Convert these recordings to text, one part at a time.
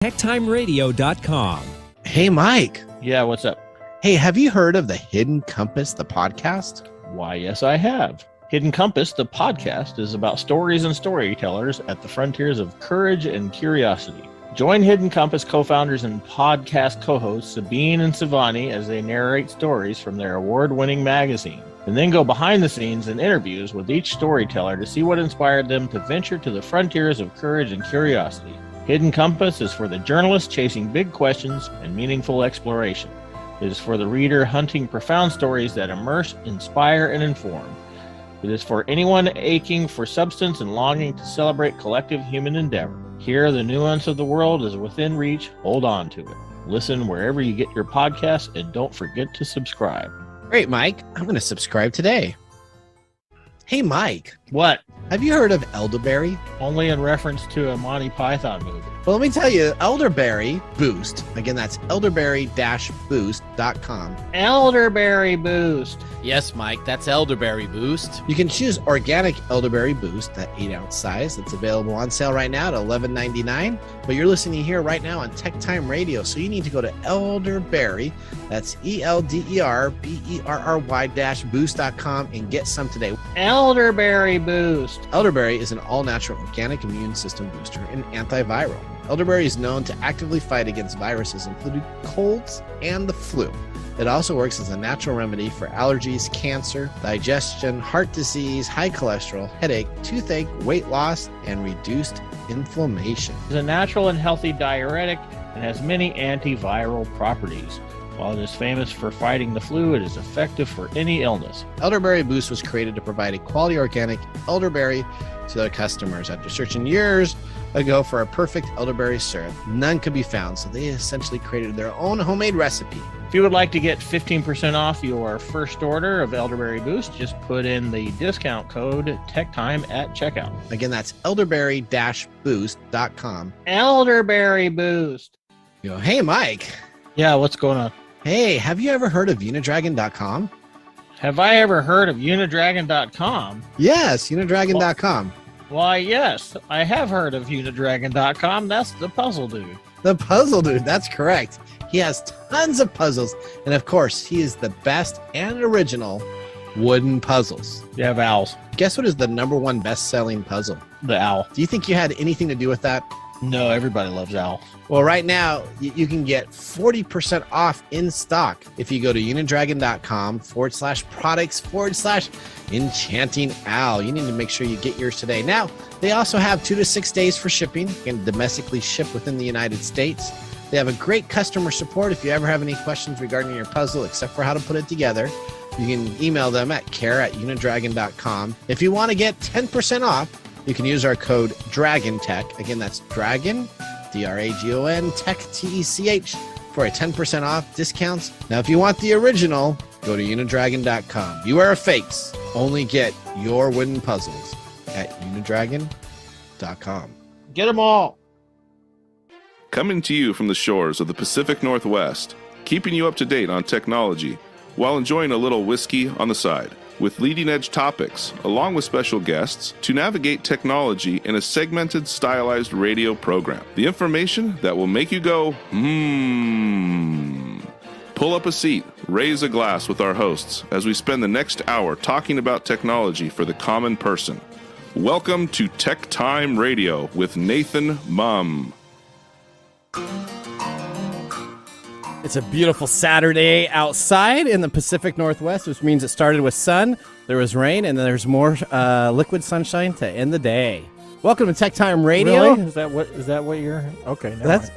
TechTimeRadio.com. Hey, Mike. Yeah, what's up? Hey, have you heard of the Hidden Compass, the podcast? Why, yes, I have. Hidden Compass, the podcast, is about stories and storytellers at the frontiers of courage and curiosity. Join Hidden Compass co-founders and podcast co-hosts Sabine and Savani as they narrate stories from their award-winning magazine, and then go behind the scenes in interviews with each storyteller to see what inspired them to venture to the frontiers of courage and curiosity. Hidden Compass is for the journalist chasing big questions and meaningful exploration. It is for the reader hunting profound stories that immerse, inspire, and inform. It is for anyone aching for substance and longing to celebrate collective human endeavor. Here, the nuance of the world is within reach. Hold on to it. Listen wherever you get your podcasts, and don't forget to subscribe. Great, Mike. I'm going to subscribe today. Hey, Mike. What? Have you heard of elderberry? Only in reference to a Monty Python movie. Well, let me tell you, Elderberry Boost. Again, that's elderberry-boost.com. Elderberry Boost. Yes, Mike, that's Elderberry Boost. You can choose organic Elderberry Boost, that 8-ounce size. It's available on sale right now at $11.99. But you're listening here right now on TechTime Radio, so you need to go to Elderberry. That's ELDERBERRY-boost.com and get some today. Elderberry Boost. Elderberry is an all-natural organic immune system booster and antiviral. Elderberry is known to actively fight against viruses, including colds and the flu. It also works as a natural remedy for allergies, cancer, digestion, heart disease, high cholesterol, headache, toothache, weight loss, and reduced inflammation. It's a natural and healthy diuretic and has many antiviral properties. While it is famous for fighting the flu, it is effective for any illness. Elderberry Boost was created to provide a quality organic elderberry to their customers. After searching years ago for a perfect elderberry syrup, none could be found, so they essentially created their own homemade recipe. If you would like to get 15% off your first order of Elderberry Boost, just put in the discount code TechTime at checkout. Again, that's elderberry-boost.com. Elderberry Boost. You go, hey, Mike. Yeah, what's going on? Hey, have you ever heard of unidragon.com? Have I ever heard of unidragon.com? Yes, unidragon.com. Why, yes, I have heard of unidragon.com. That's the puzzle dude. The puzzle dude, that's correct. He has tons of puzzles, and of course, he is the best and original wooden puzzles. You have owls. Guess what is the #1 best-selling puzzle? The owl. Do you think you had anything to do with that? No, everybody loves owls. Well, right now, you can get 40% off in stock if you go to unidragon.com/products/enchanting owl. You need to make sure you get yours today. Now, they also have 2 to 6 days for shipping. You can domestically ship within the United States. They have a great customer support. If you ever have any questions regarding your puzzle, except for how to put it together, you can email them at care@unidragon.com. If you want to get 10% off, you can use our code DRAGONTECH. Again, that's Dragon, DRAGON, Tech, TECH, for a 10% off discounts. Now, if you want the original, go to unidragon.com. Beware of fakes. Only get your wooden puzzles at unidragon.com. Get them all. Coming to you from the shores of the Pacific Northwest, keeping you up to date on technology while enjoying a little whiskey on the side, with leading-edge topics, along with special guests, to navigate technology in a segmented, stylized radio program. The information that will make you go, Pull up a seat, raise a glass with our hosts as we spend the next hour talking about technology for the common person. Welcome to Tech Time Radio with Nathan Mumm. It's a beautiful Saturday outside in the Pacific Northwest, which means it started with sun, there was rain, and then there's more liquid sunshine to end the day. Welcome to Tech Time Radio. Really? Is that what you're... Okay, That's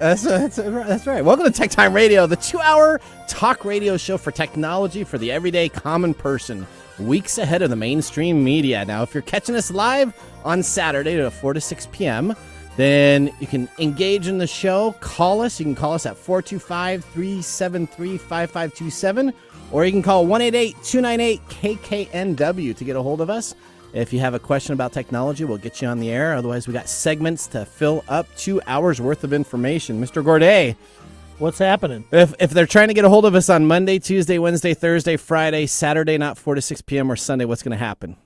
right. Welcome to Tech Time Radio, the 2-hour talk radio show for technology for the everyday common person, weeks ahead of the mainstream media. Now, if you're catching us live on Saturday at 4 to 6 p.m., then you can engage in the show. Call us. You can call us at 425-373-5527, or you can call 188-298-KKNW to get a hold of us. If you have a question about technology, we'll get you on the air. Otherwise, we got segments to fill up 2 hours worth of information. Mr. Gorday, what's happening? If they're trying to get a hold of us on Monday, Tuesday, Wednesday, Thursday, Friday, Saturday, not 4 to 6 p.m. or Sunday, what's going to happen?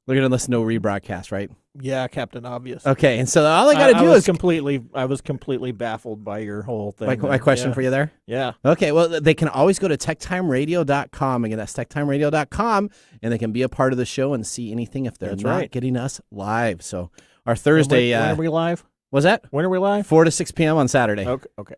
We're going to listen to a rebroadcast, right? Yeah, Captain Obvious. Okay, and so all I got to do is I was completely baffled by your whole thing. my question for you there. Yeah. Okay, well, they can always go to techtimeradio.com. Again, that's techtimeradio.com, and they can be a part of the show and see anything if they're not getting us live. So our Thursday. When are we live? Was that? When are we live? 4 to 6 p.m. on Saturday. Okay.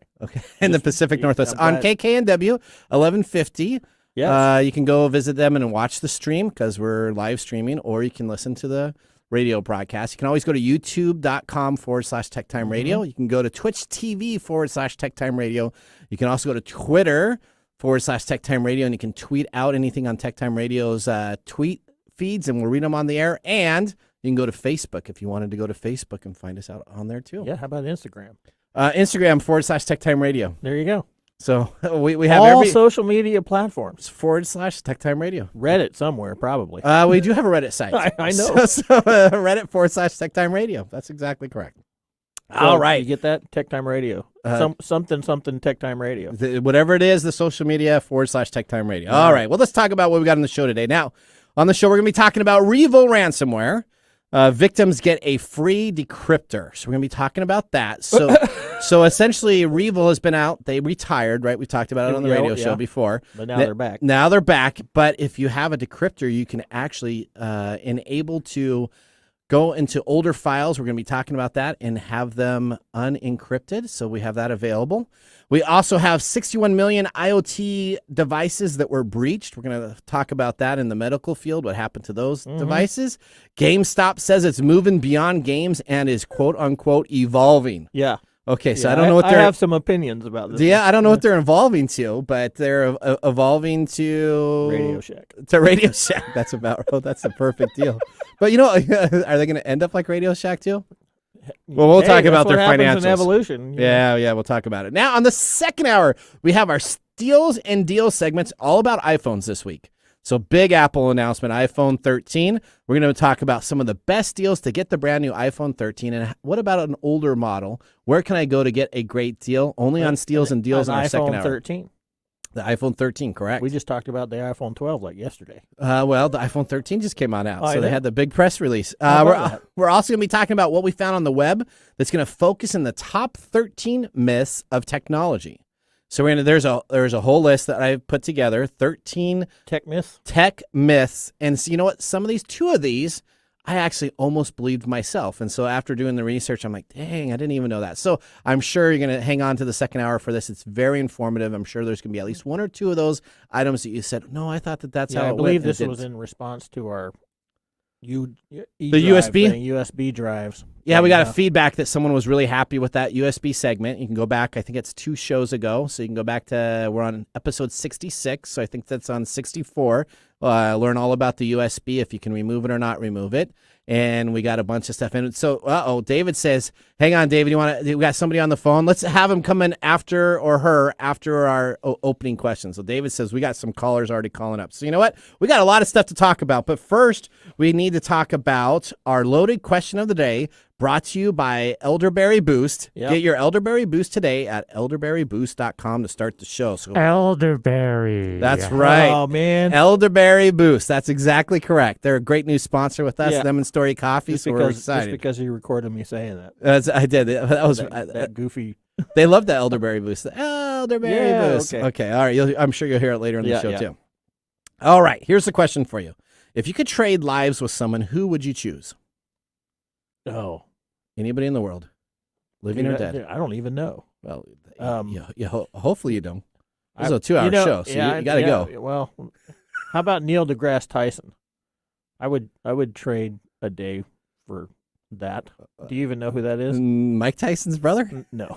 In the Pacific Northwest on KKNW 1150. Yes. You can go visit them and watch the stream because we're live streaming, or you can listen to the radio broadcast. You can always go to youtube.com/TechTime Radio. You can go to Twitch TV/TechTime Radio. You can also go to Twitter/TechTime Radio, and you can tweet out anything on TechTime Radio's tweet feeds, and we'll read them on the air. And you can go to Facebook if you wanted to go to Facebook and find us out on there too. Yeah, how about Instagram? Instagram/TechTime Radio. There you go. So we have all social media platforms /TechTime Radio. Reddit somewhere probably. We do have a Reddit site. I know. So Reddit/TechTime Radio. That's exactly correct. All right, you get that? TechTime Radio. Something TechTime Radio. Whatever it is, the social media /TechTime Radio. All right. Well, let's talk about what we got on the show today. Now, on the show, we're going to be talking about REvil ransomware. Victims get a free decryptor. So we're going to be talking about that. So essentially, REvil has been out. They retired, right? We talked about it on the radio show before. But now they're back. Now they're back. But if you have a decryptor, you can actually enable to go into older files. We're going to be talking about that and have them unencrypted. So we have that available. We also have 61 million IoT devices that were breached. We're going to talk about that in the medical field, what happened to those devices. GameStop says it's moving beyond games and is quote unquote evolving. Yeah. Okay, so I don't know what they're... I have some opinions about this. Yeah, I don't know what they're evolving to, but they're evolving to... Radio Shack. To Radio Shack. That's the perfect deal. But, are they going to end up like Radio Shack too? Well, we'll talk about their financials. In evolution. Yeah, we'll talk about it. Now, on the second hour, we have our Steals and Deals segments all about iPhones this week. So big Apple announcement, iPhone 13. We're going to talk about some of the best deals to get the brand new iPhone 13. And what about an older model? Where can I go to get a great deal? Only on Steals and Deals in our second hour. iPhone 13. The iPhone 13, correct. We just talked about the iPhone 12 like yesterday. Well, the iPhone 13 just came on out, so they had the big press release. We're also going to be talking about what we found on the web that's going to focus in the top 13 myths of technology. So there's a whole list that I've put together, 13 tech myths. And so you know what? Two of these, I actually almost believed myself. And so after doing the research, I'm like, dang, I didn't even know that. So I'm sure you're going to hang on to the second hour for this. It's very informative. I'm sure there's going to be at least one or two of those items that you said, no, I thought that's how it went. I believe this was in response to our USB drives. Yeah, we got a feedback that someone was really happy with that USB segment. You can go back, I think it's 2 shows ago. So you can go back we're on episode 66. So I think that's on 64. Learn all about the USB, if you can remove it or not remove it. And we got a bunch of stuff in it. So, David says, hang on, David, we got somebody on the phone. Let's have him come in after our opening question. So David says, we got some callers already calling up. So you know what? We got a lot of stuff to talk about. But first, we need to talk about our loaded question of the day, brought to you by Elderberry Boost. Yep. Get your Elderberry Boost today at elderberryboost.com to start the show. So Elderberry. That's right. Oh, man. Elderberry Boost. That's exactly correct. They're a great new sponsor with us, them and StoriCoffee, so we're excited. Just because you recorded me saying that. I did. That was that goofy. They love the Elderberry Boost. The Elderberry Boost. Okay. All right. I'm sure you'll hear it later in the show, too. All right. Here's the question for you. If you could trade lives with someone, who would you choose? Oh. Anybody in the world, living or dead? I don't even know. Well, hopefully you don't. This is a 2-hour show, so you got to go. Well, how about Neil deGrasse Tyson? I would trade a day for that. Do you even know who that is? Mike Tyson's brother? No.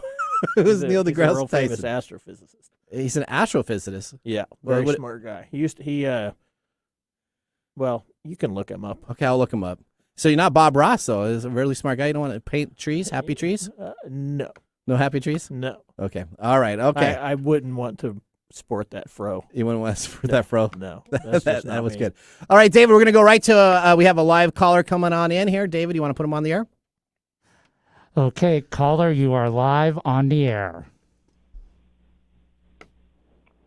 Who's Neil deGrasse Tyson? He's a famous astrophysicist. He's an astrophysicist. Yeah, very smart guy. Well, you can look him up. Okay, I'll look him up. So you're not Bob Ross, though. He's a really smart guy. You don't want to paint trees, happy trees? No. No happy trees? No. Okay. All right. Okay. I wouldn't want to sport that fro. You wouldn't want to sport that fro? No. That was good. All right, David, we're going to go right to, we have a live caller coming on in here. David, you want to put him on the air? Okay, caller, you are live on the air.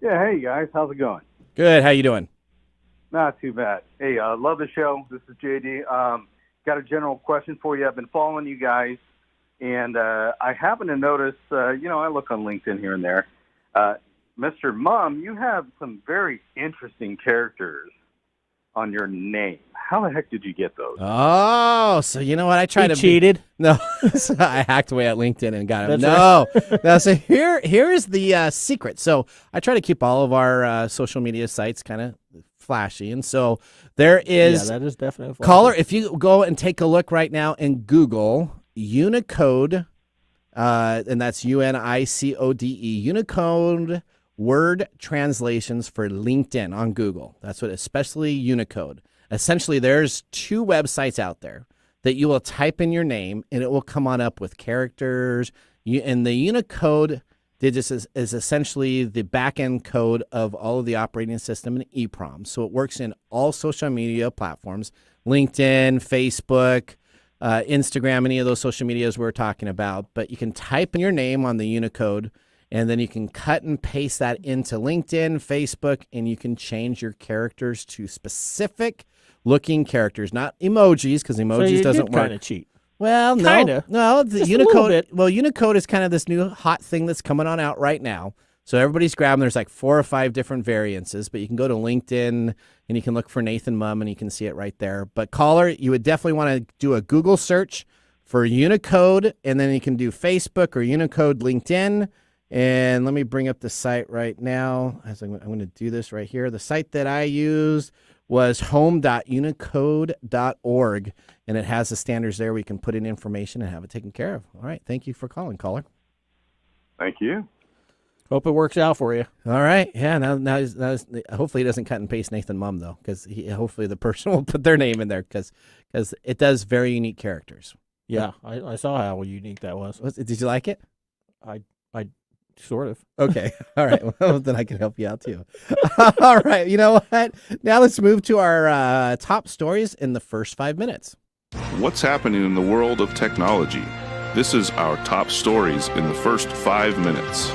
Yeah, hey, guys. How's it going? Good. How you doing? Not too bad. Hey, love the show. This is JD. Got a general question for you. I've been following you guys, and I happen to notice, I look on LinkedIn here and there. Mr. Mumm, you have some very interesting characters on your name. How the heck did you get those? Oh, so you know what? I tried He to cheated. No, so I hacked away at LinkedIn and got him. That's No, so here is the secret. So I try to keep all of our social media sites kind of flashy, and so there is. Yeah, that is definitely flashy. Caller, if you go and take a look right now in Google, Unicode, and that's UNICODE, Unicode word translations for LinkedIn on Google. That's what, especially Unicode. Essentially, there's two websites out there that you will type in your name, and it will come on up with characters. And the Unicode digits is essentially the back-end code of all of the operating system and EEPROM. So it works in all social media platforms, LinkedIn, Facebook, Instagram, any of those social medias we're talking about. But you can type in your name on the Unicode, and then you can cut and paste that into LinkedIn, Facebook, and you can change your characters to specific looking characters, not emojis, because emojis doesn't work. Kind of cheat. Well, no, Kinda. no. The Just a little Unicode. bit. Well, Unicode is kind of this new hot thing that's coming on out right now. So everybody's grabbing. There's like 4 or 5 different variances, but you can go to LinkedIn and you can look for Nathan Mumm and you can see it right there. But caller, you would definitely want to do a Google search for Unicode, and then you can do Facebook or Unicode LinkedIn. And let me bring up the site right now. As I'm going to do this right here. The site that I used was home.unicode.org, and it has the standards there where you can put in information and have it taken care of. All right. Thank you for calling, caller. Thank you. Hope it works out for you. All right. Yeah. Now hopefully he doesn't cut and paste Nathan Mumm, though, because hopefully the person will put their name in there because it does very unique characters. Yeah, I saw how unique that was. Did you like it? I sort of. Okay. All right. Well, then I can help you out, too. All right. You know what? Now let's move to our top stories in the first 5 minutes. What's happening in the world of technology? This is our top stories in the first 5 minutes.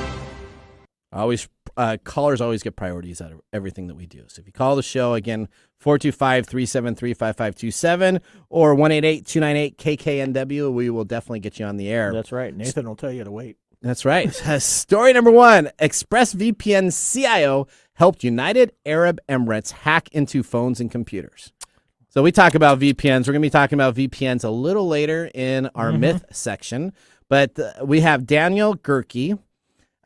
Callers always get priorities out of everything that we do. So if you call the show, again, 425-373-5527 or 188-298-KKNW, we will definitely get you on the air. That's right. Nathan will tell you to wait. That's right. Story number 1, ExpressVPN CIO helped United Arab Emirates hack into phones and computers. So we talk about VPNs. We're going to be talking about VPNs a little later in our myth section. But we have Daniel Gurkey.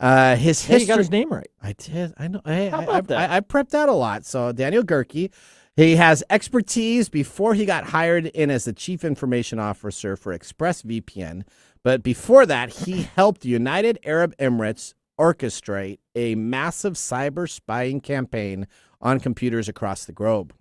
His history. Hey, you got his name right. I did. I know. Hey, How about that? I prepped out a lot. So Daniel Gurkey, he has expertise before he got hired in as the chief information officer for ExpressVPN. But before that, he helped the United Arab Emirates orchestrate a massive cyber spying campaign on computers across the globe.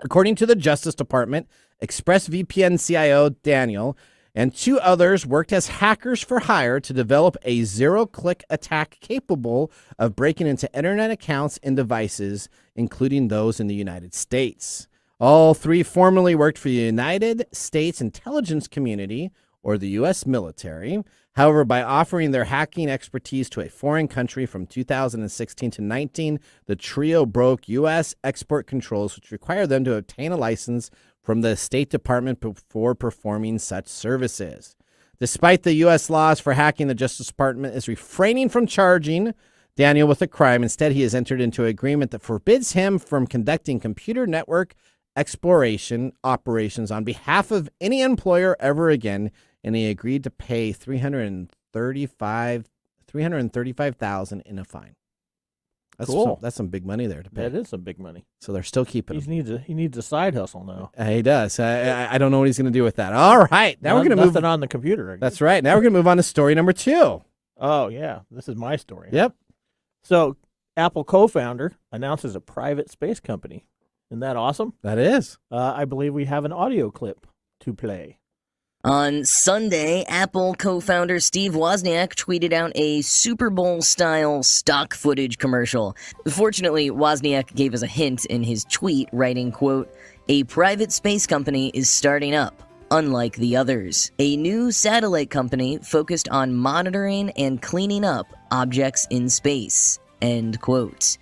According to the Justice Department, ExpressVPN CIO Daniel and 2 others worked as hackers for hire to develop a zero-click attack capable of breaking into internet accounts and devices, including those in the United States. All 3 formerly worked for the United States intelligence community, or the U.S. military. However, by offering their hacking expertise to a foreign country from 2016 to 19, the trio broke U.S. export controls, which require them to obtain a license from the State Department before performing such services. Despite the U.S. laws for hacking, the Justice Department is refraining from charging Daniel with a crime. Instead, he has entered into an agreement that forbids him from conducting computer network exploration operations on behalf of any employer ever again, and he agreed to pay $335,000 in a fine. That's Cool. That's some big money there to pay. That is some big money. So they're still keeping him. He needs a side hustle now. He does. I don't know what he's going to do with that. All right. Now we're going to move nothing on the computer. I guess. That's right. Now we're going to move on to story number 2. Oh, yeah. This is my story. Yep. So, Apple co-founder announces a private space company. Isn't that awesome? That is. I believe we have an audio clip to play. On Sunday, Apple co-founder Steve Wozniak tweeted out a Super Bowl-style stock footage commercial. Fortunately, Wozniak gave us a hint in his tweet, writing, quote, "A private space company is starting up, unlike the others. A new satellite company focused on monitoring and cleaning up objects in space," end quote.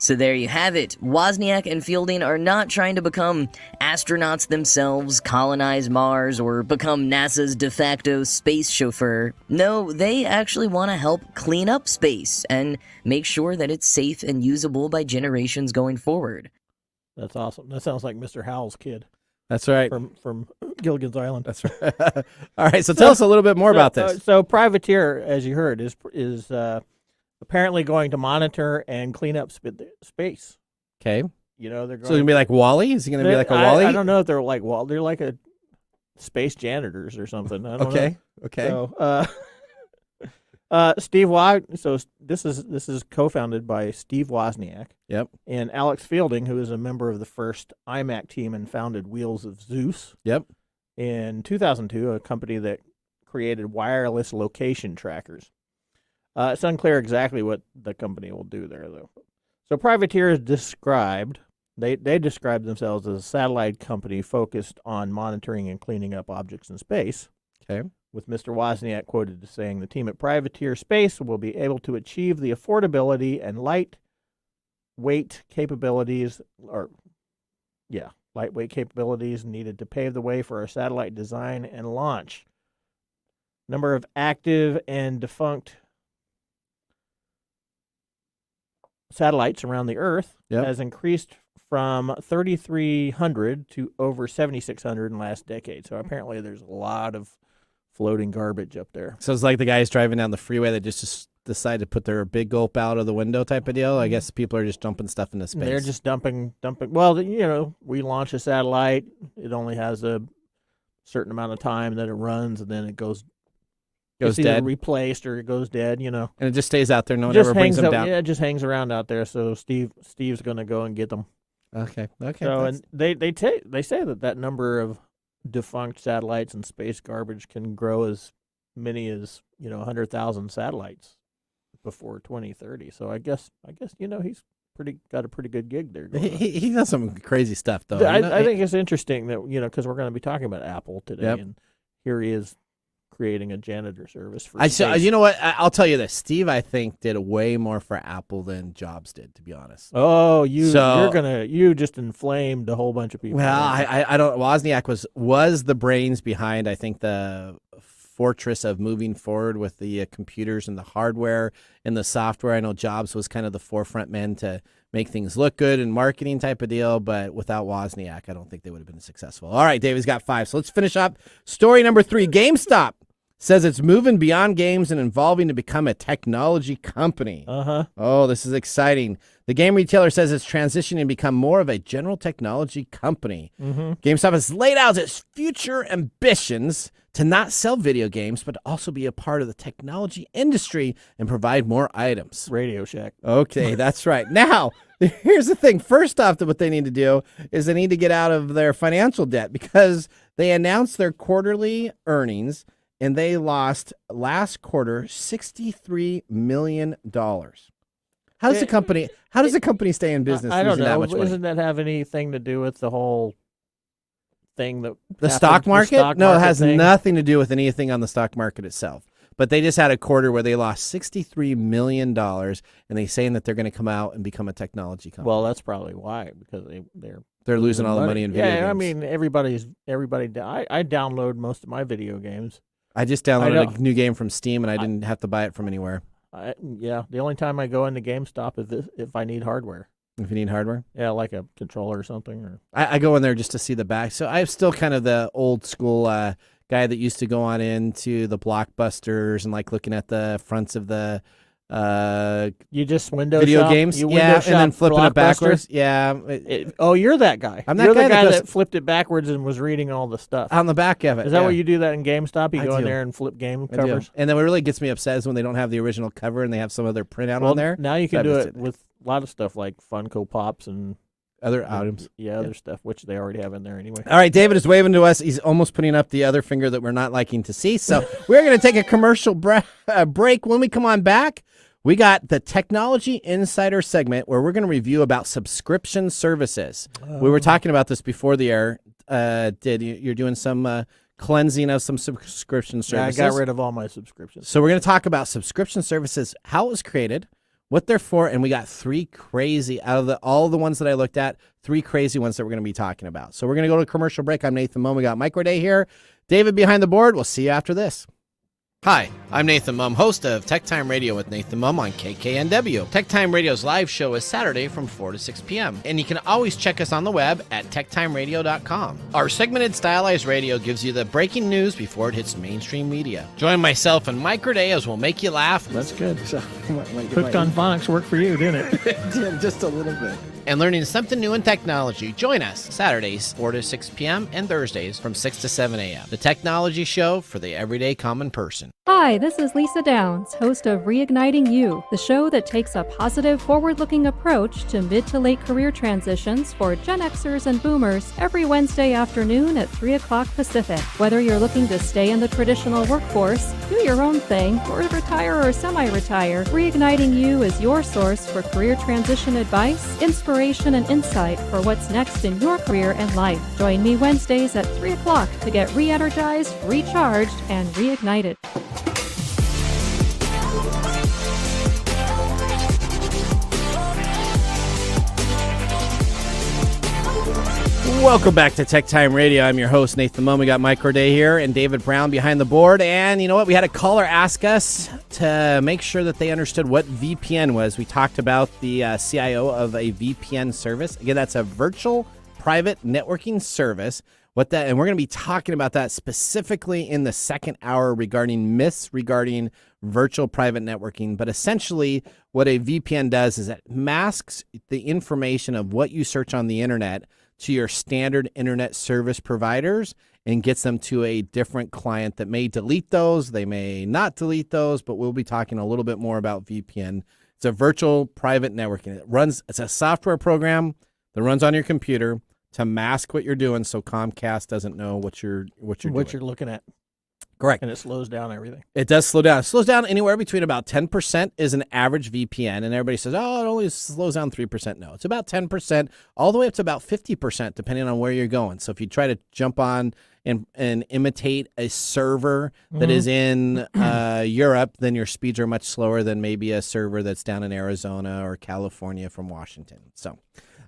So there you have it. Wozniak and Fielding are not trying to become astronauts themselves, colonize Mars, or become NASA's de facto space chauffeur. No, they actually want to help clean up space and make sure that it's safe and usable by generations going forward. That's awesome. That sounds like Mr. Howell's kid That's right. from Gilligan's Island. That's right. All right, so tell us a little bit more about this. So Privateer, as you heard, is apparently going to monitor and clean up space. Okay. You know, they're going. So it's going to be like Wall-E? Is it going to be like a Wall-E? I don't know if they're like Wall. They're like a space janitors or something. I don't know. Okay. So, Steve So this is co-founded by Steve Wozniak. Yep. And Alex Fielding, who is a member of the first iMac team and founded Wheels of Zeus. Yep. In 2002, a company that created wireless location trackers. It's unclear exactly what the company will do there, though. So Privateer is described. They describe themselves as a satellite company focused on monitoring and cleaning up objects in space. Okay. With Mr. Wozniak quoted as saying, the team at Privateer Space will be able to achieve the affordability and lightweight capabilities needed to pave the way for our satellite design and launch. Number of active and defunct satellites around the Earth has increased from 3,300 to over 7,600 in the last decade. So apparently there's a lot of floating garbage up there. So it's like the guys driving down the freeway that just decide to put their big gulp out of the window type of deal. I guess people are just dumping stuff into space. They're just dumping. Well, we launch a satellite. It only has a certain amount of time that it runs, and then it goes dead, either replaced, or it goes dead. And it just stays out there. No one ever brings them down. Yeah, it just hangs around out there. So Steve's going to go and get them. Okay. So and they say that number of defunct satellites and space garbage can grow as many as 100,000 satellites before 2030. So I guess he's got a pretty good gig there. He does some crazy stuff though. I think it's interesting that because we're going to be talking about Apple today, and here he is creating a janitor service for space. You know what? I'll tell you this. Steve, I think, did way more for Apple than Jobs did, to be honest. Oh, you just inflamed a whole bunch of people. Well, I don't. Wozniak was the brains behind, I think, the fortress of moving forward with the computers and the hardware and the software. I know Jobs was kind of the forefront man to make things look good and marketing type of deal, but without Wozniak, I don't think they would have been successful. All right, David's got 5, so let's finish up. Story number 3, GameStop says it's moving beyond games and evolving to become a technology company. Oh, this is exciting. The game retailer says it's transitioning to become more of a general technology company. GameStop has laid out its future ambitions to not sell video games, but also be a part of the technology industry and provide more items. Radio Shack. Okay, that's right. Now, here's the thing. First off, what they need to do is they need to get out of their financial debt, because they announced their quarterly earnings and they lost last quarter $63 million. How does a company stay in business? I don't know. That much money? Doesn't that have anything to do with the whole thing that the stock market? No, it has thing? Nothing to do with anything on the stock market itself. But they just had a quarter where they lost $63 million, and they're saying that they're going to come out and become a technology company. Well, that's probably why, because they're losing all the money in video games. Yeah, I mean, everybody. I download most of my video games. I just downloaded a new game from Steam, and I didn't have to buy it from anywhere. The only time I go into GameStop is if I need hardware. If you need hardware? Yeah, like a controller or something. Or I go in there just to see the back. So I'm still kind of the old school guy that used to go on into the Blockbusters and like looking at the fronts of the you just window video shop? games. You yeah, shop and then flipping it backwards. Blockbuster? Yeah. You're that guy. You're the guy that flipped it backwards and was reading all the stuff. On the back of it. Is that what you do that in GameStop? You go in there and flip game covers? And then what really gets me upset is when they don't have the original cover and they have some other printout on there. Now you can do it with a lot of stuff like Funko Pops and other items. Other stuff, which they already have in there anyway. All right, David is waving to us. He's almost putting up the other finger that we're not liking to see. So we're going to take a commercial break. When we come on back, we got the Technology Insider segment where we're going to review about subscription services. We were talking about this before the air. You're doing some cleansing of some subscription services. Yeah, I got rid of all my subscriptions. So we're going to talk about subscription services, how it was created, what they're for, and we got 3 crazy, out of all the ones that I looked at, 3 crazy ones that we're going to be talking about. So we're going to go to a commercial break. I'm Nathan Mumm. We got Micro Day here. David behind the board. We'll see you after this. Hi, I'm Nathan Mumm, host of TechTime Radio with Nathan Mumm on KKNW. TechTime Radio's live show is Saturday from 4 to 6 p.m., and you can always check us on the web at techtimeradio.com. Our segmented stylized radio gives you the breaking news before it hits mainstream media. Join myself and Micro Day as we'll make you laugh. That's good. So, Hooked on Phonics worked for you, didn't it? It did, just a little bit. And learning something new in technology. Join us Saturdays, 4 to 6 p.m., and Thursdays from 6 to 7 a.m. The technology show for the everyday common person. Hi, this is Lisa Downs, host of Reigniting You, the show that takes a positive, forward-looking approach to mid to late career transitions for Gen Xers and Boomers every Wednesday afternoon at 3 o'clock Pacific. Whether you're looking to stay in the traditional workforce, do your own thing, or retire or semi-retire, Reigniting You is your source for career transition advice, inspiration, and insight for what's next in your career and life. Join me Wednesdays at 3 o'clock to get re-energized, recharged, and reignited. Welcome back to Tech Time Radio. I'm your host, Nathan Mumm. We got Micro Day here and David Brown behind the board. And you know what? We had a caller ask us to make sure that they understood what VPN was. We talked about the CIO of a VPN service. Again, that's a virtual private networking service. And we're going to be talking about that specifically in the second hour regarding myths regarding virtual private networking. But essentially, what a VPN does is it masks the information of what you search on the internet to your standard internet service providers and gets them to a different client that may delete those. They may not delete those, but we'll be talking a little bit more about VPN. It's a virtual private networking. It's a software program that runs on your computer to mask what you're doing so Comcast doesn't know what you're doing. You're looking at. Correct. And it slows down everything. It does slow down. It slows down anywhere between about 10% is an average VPN. And everybody says, oh, it only slows down 3%. No, it's about 10%, all the way up to about 50%, depending on where you're going. So if you try to jump on and imitate a server that is in Europe, then your speeds are much slower than maybe a server that's down in Arizona or California from Washington. So,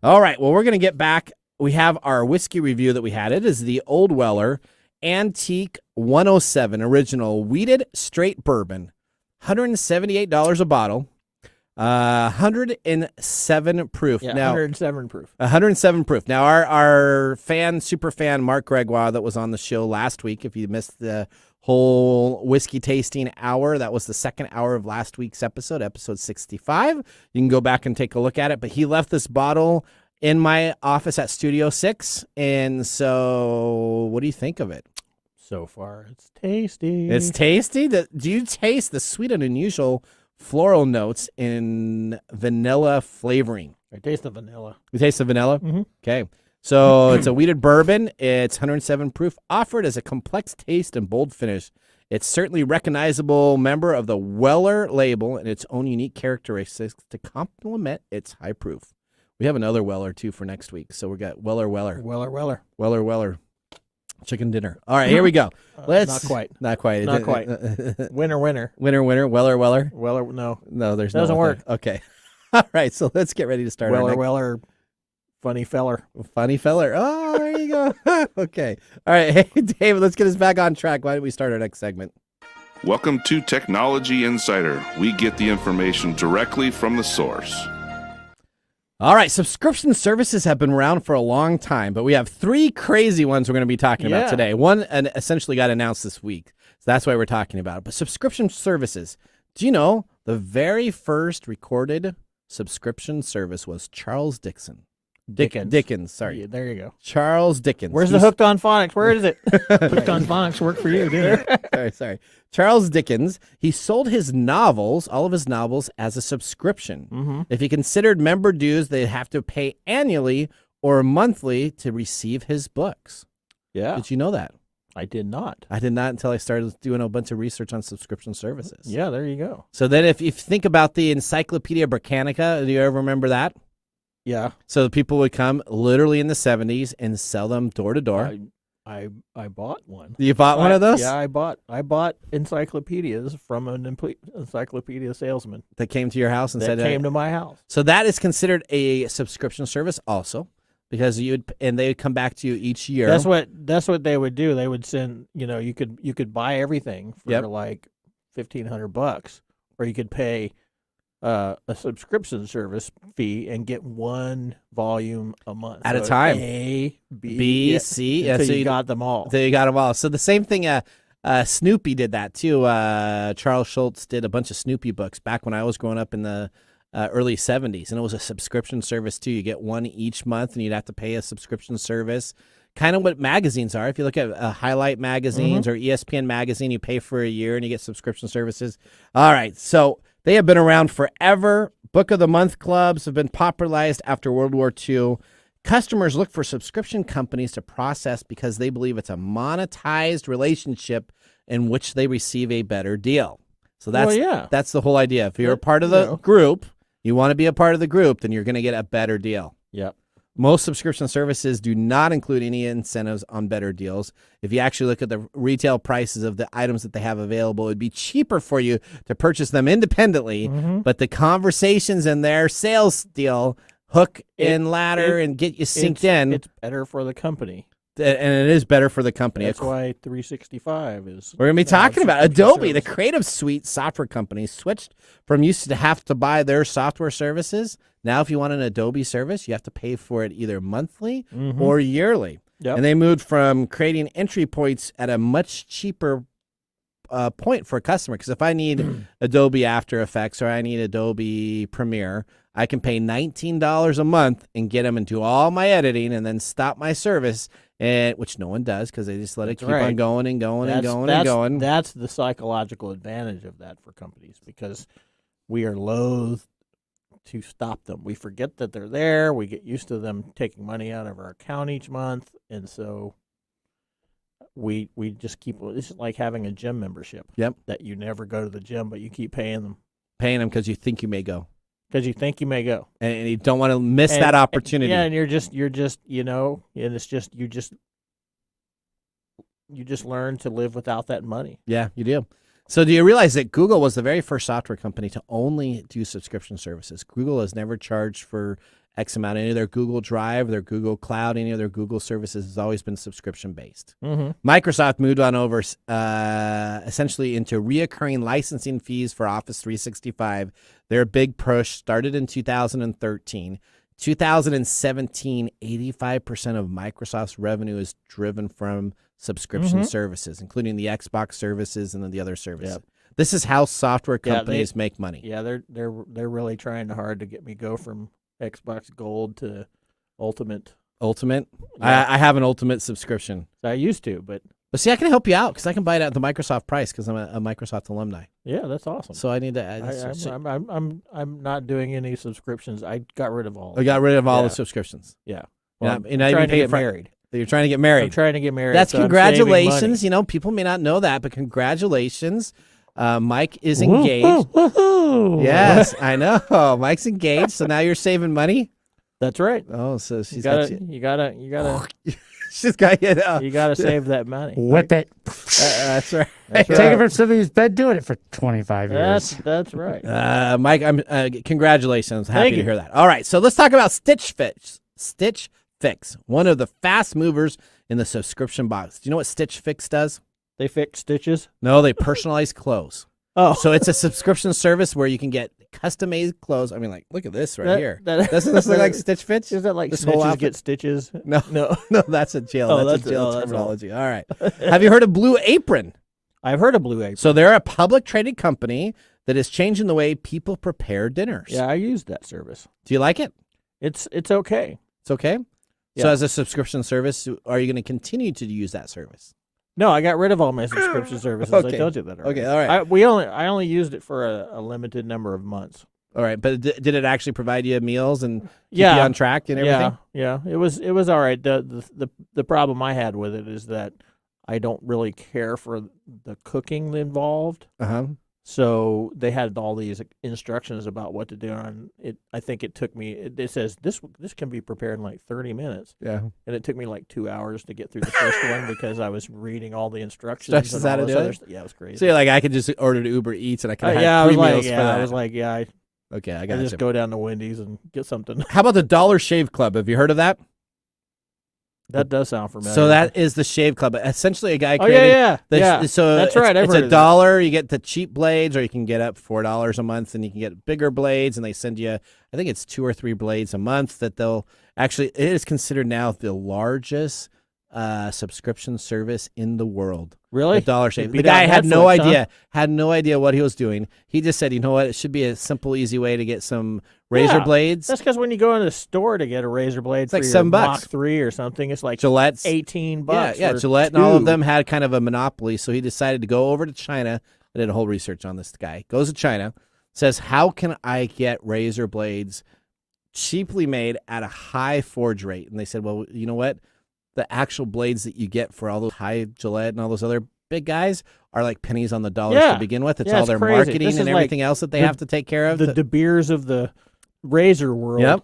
all right. Well, we're going to get back. We have our whiskey review that we had. It is the Old Weller Antique 107 Original Wheated Straight Bourbon, $178 a bottle, 107 proof. Yeah, now, 107 proof. 107 proof. Now, our super fan, Mark Gregoire, that was on the show last week, if you missed the whole whiskey tasting hour, that was the second hour of last week's episode 65. You can go back and take a look at it, but he left this bottle in my office at Studio 6, and so what do you think of it? So far, it's tasty. It's tasty? Do you taste the sweet and unusual floral notes in vanilla flavoring? I taste the vanilla. You taste the vanilla? Mm-hmm. Okay. So it's a wheated bourbon. It's 107 proof, offered as a complex taste and bold finish. It's certainly a recognizable member of the Weller label and its own unique characteristics to complement its high proof. We have another Weller, too, for next week. So we got Weller. Weller. Chicken dinner. All right, here we go. Not quite. Not quite. Winner. Weller. No, there's doesn't no work. Okay. All right, so let's get ready to start. Weller. Funny feller. Oh, there you go. Okay. All right, hey, David, let's get us back on track. Why don't we start our next segment? Welcome to Technology Insider. We get the information directly from the source. All right, subscription services have been around for a long time, but we have 3 crazy ones we're going to be talking about today. One essentially got announced this week, so that's why we're talking about it. But subscription services, do you know the very first recorded subscription service was Charles Dickens. Sorry. Yeah, there you go. Charles Dickens. Where's the Hooked on Phonics? Where is it? Hooked on Phonics worked for you, didn't it? Sorry. Charles Dickens, he sold his novels, all of his novels, as a subscription. Mm-hmm. If he considered member dues, they'd have to pay annually or monthly to receive his books. Yeah. Did you know that? I did not. I did not until I started doing a bunch of research on subscription services. Yeah, there you go. So then if you think about the Encyclopedia Britannica, do you ever remember that? Yeah. So people would come literally in the 70s and sell them door to door. I bought one. You bought one of those? Yeah, I bought encyclopedias from an encyclopedia salesman That came to your house and that said, came to my house. So that is considered a subscription service also, because they would come back to you each year. That's what they would do. They would send, you could buy everything for like $1,500, or you could pay a subscription service fee and get one volume a month At a time. A, B, C. So so you got them all. So you got them all. So the same thing. Snoopy did that too. Charles Schultz did a bunch of Snoopy books back when I was growing up in the early 70s, and it was a subscription service too. You get one each month, and you'd have to pay a subscription service. Kind of what magazines are. If you look at Highlight magazines or ESPN magazine, you pay for a year and you get subscription services. All right, so they have been around forever. Book of the Month clubs have been popularized after World War II. Customers look for subscription companies to process because they believe it's a monetized relationship in which they receive a better deal. So that's the whole idea. If you're a part of the group, you want to be a part of the group, then you're going to get a better deal. Yep. Most subscription services do not include any incentives on better deals. If you actually look at the retail prices of the items that they have available, it would be cheaper for you to purchase them independently, but the conversations in their sales deal hook and ladder and get you synced in. It's better for the company. And it is better for the company. That's why 365 is. We're going to be talking about Adobe, the Creative Suite software company, switched from used to have to buy their software services. Now, if you want an Adobe service, you have to pay for it either monthly or yearly. Yep. And they moved from creating entry points at a much cheaper point for a customer. Because if I need Adobe After Effects or I need Adobe Premiere, I can pay $19 a month and get them and do all my editing and then stop my service, which no one does because they just let it keep on going and going and going and going. That's the psychological advantage of that for companies, because we are loath to stop them. We forget that they're there. We get used to them taking money out of our account each month, and so we just keep. This is like having a gym membership. Yep. That you never go to the gym, but you keep paying them. Paying them because you think you may go. Because you think you may go, and you don't want to miss that opportunity. And you're just, and it's just you just learn to live without that money. Yeah, you do. So do you realize that Google was the very first software company to only do subscription services? Google has never charged for X amount. Any of their Google Drive, their Google Cloud, any of their Google services has always been subscription-based. Microsoft moved on over essentially into reoccurring licensing fees for Office 365. Their big push started in 2013. 2017, 85% of Microsoft's revenue is driven from subscription services, including the Xbox services and then the other services. Yep. This is how software companies make money. Yeah, they're really trying hard to get me go from Xbox Gold to Ultimate. Ultimate? Yeah. I have an Ultimate subscription. I used to, but see, I can help you out because I can buy it at the Microsoft price because I'm a Microsoft alumni. Yeah, that's awesome. So I need to. I'm not doing any subscriptions. I got rid of all. I got rid of all the subscriptions. Yeah. Well, I'm trying to get married. You're trying to get married. I'm trying to get married. That's so congratulations. People may not know that, but congratulations. Mike is engaged. Yes, I know. Mike's engaged, so now you're saving money. That's right. Oh, so she's you gotta. She's got you gotta save that money. Whip it. That's right. Take it from somebody who's been doing it for 25 years. That's right. Mike, I'm congratulations. Happy to hear that. All right, so let's talk about Stitch Fix, one of the fast movers in the subscription box. Do you know what Stitch Fix does? They fix stitches? No, they personalize clothes. Oh. So it's a subscription service where you can get custom-made clothes. I mean, like, look at this here. Doesn't this look like Stitch Fix? Is that like this snitches get stitches? No, that's a jail. That's a jail terminology. All right. Have you heard of Blue Apron? I've heard of Blue Apron. So they're a public traded company that is changing the way people prepare dinners. Yeah, I used that service. Do you like it? It's okay. It's okay? Yeah. So as a subscription service, are you going to continue to use that service? No, I got rid of all my subscription services. Okay. I told you that already. Okay, all right. I only used it for a limited number of months. All right, but did it actually provide you meals and keep you on track and everything? Yeah. It was all right. The problem I had with it is that I don't really care for the cooking involved. So they had all these instructions about what to do on it. I think it took me. It says this can be prepared in like 30 minutes. Yeah. And it took me like 2 hours to get through the first one because I was reading all the instructions. Instructions and how all to this do other it? stuff. Yeah, it was crazy. So you're like, I could just order to Uber Eats and I could have yeah, had 3 meals for yeah, that. I was like, yeah, Okay, I I got just you. go down to Wendy's and get something. How about the Dollar Shave Club? Have you heard of that? That does sound familiar. So that is the Shave Club. Essentially, a guy Oh created. yeah. So that's right. I've It's heard a of that. $1. You get the cheap blades, or you can get up $4 a month, and you can get bigger blades. And they send you, I think it's 2 or 3 blades a month. That they'll actually. It is considered now the largest subscription service in the world. Really? The Dollar Shave. Beat The guy out had no Netflix, huh? idea. Had no idea what he was doing. He just said, you know what? It should be a simple, easy way to get some razor Yeah, blades. That's because when you go in the store to get a razor blade, It's like for your $7. Mach 3 or something, it's like Gillette's. $18. Yeah, for Gillette and all of 2. them had kind of a monopoly, so he decided to go over to China. I did a whole research on this guy. Goes to China, says, how can I get razor blades cheaply made at a high forge rate? And they said, well, you know what? The actual blades that you get for all those high Gillette and all those other big guys are like pennies on the dollars Yeah. to begin with. It's Yeah, all it's their crazy. marketing This and is like everything else that they the- have to take care of. The De Beers of the razor world. Yep.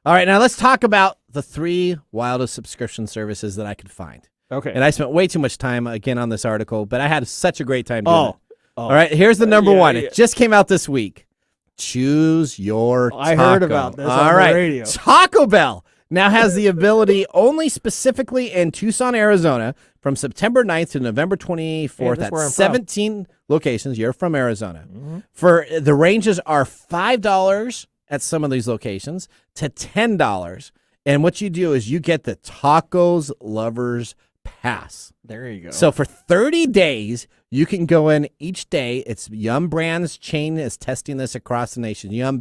All right, now let's talk about the 3 wildest subscription services that I could find. Okay. And I spent way too much time again on this article, but I had such a great time doing it. Oh. All right, here's the number Yeah, one. yeah. It just came out this week. Choose your taco. I heard about this All on right. the radio. Taco Bell now has the ability only specifically in Tucson, Arizona from September 9th to November 24th that's at where I'm from. 17 locations. You're from Arizona. Mm-hmm. For the ranges are $5 at some of these locations to $10. And what you do is you get the Tacos Lovers Pass. There you go. So for 30 days, you can go in each day. It's Yum Brand's chain is testing this across the nation. Yum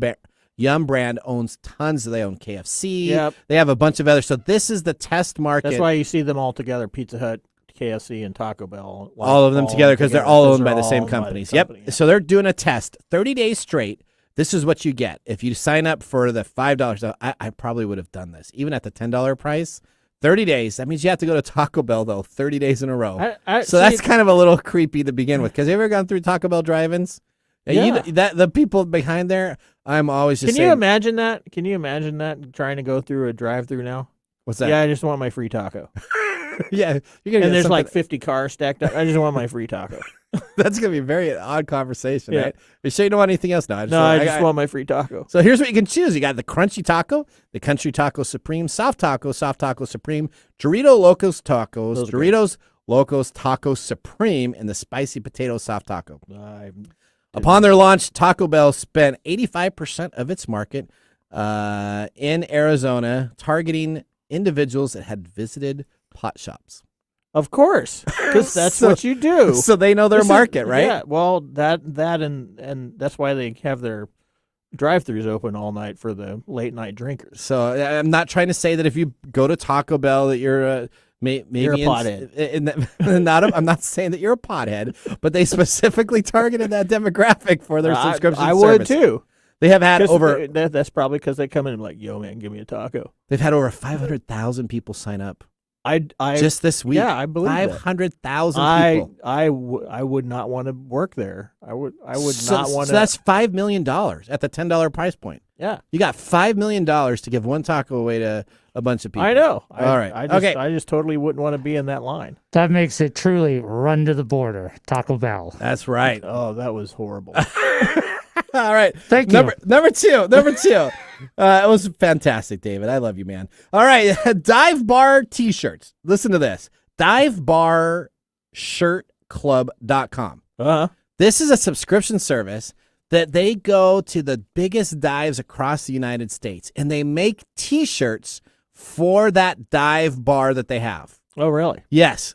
Brand owns tons. They own KFC. Yep. They have a bunch of others. So this is the test market. That's why you see them all together: Pizza Hut, KFC, and Taco Bell. like, all of them together because they're all owned by the same all companies. owned by the company, Yep. So they're doing a test 30 days straight. This is what you get. If you sign up for the $5, though, I probably would have done this. Even at the $10 price, 30 days. That means you have to go to Taco Bell, though, 30 days in a row. So that's kind of a little creepy to begin with. Because have you ever gone through Taco Bell drive-ins? Yeah. The people behind there, I'm always just Can saying. you imagine that? Can you imagine that trying to go through a drive-through now? What's that? Yeah, I just want my free taco. Yeah. You're gonna And there's get like something- 50 cars stacked up. I just want my free taco. That's going to be a very odd conversation, Yeah. right? You sure you don't want anything else? No, I just want my free taco. So here's what you can choose. You got the Crunchy Taco, the Country Taco Supreme, Soft Taco Supreme, Dorito Locos Tacos, Those are Doritos Locos Taco Supreme, and the Spicy Potato Soft Taco. I Upon their launch, Taco Bell spent 85% of its market in Arizona targeting individuals that had visited pot shops. Of course, because that's So- what you do. So they know their This is- market, right? Yeah, well, that and that's why they have their drive-throughs open all night for the late-night drinkers. So I'm not trying to say that if you go to Taco Bell that you're maybe You're a pothead. I'm not saying that you're a pothead, but they specifically targeted that demographic for their subscription I would service. too. They have had 'Cause over that's probably because they come in and be like, "Yo, man, give me a taco." they've had over 500,000 people sign up I just this week. yeah, I believe that. 500,000 people. I would not want to work there. I would not want So to. that's $5 million at the $10 price point. yeah. You got $5 million to give one taco away to a bunch of people. I know. All right. Okay. I just totally wouldn't want to be in that line. That makes it truly run to the border. Taco Bell. That's right. Oh, that was horrible. All right. Thank you. Number two. It was fantastic, David. I love you, man. All right. Dive Bar T-shirts. Listen to this. DiveBarShirtClub.com. Uh-huh. This is a subscription service that they go to the biggest dives across the United States, and they make T-shirts for that dive bar that they have. Oh, really? Yes.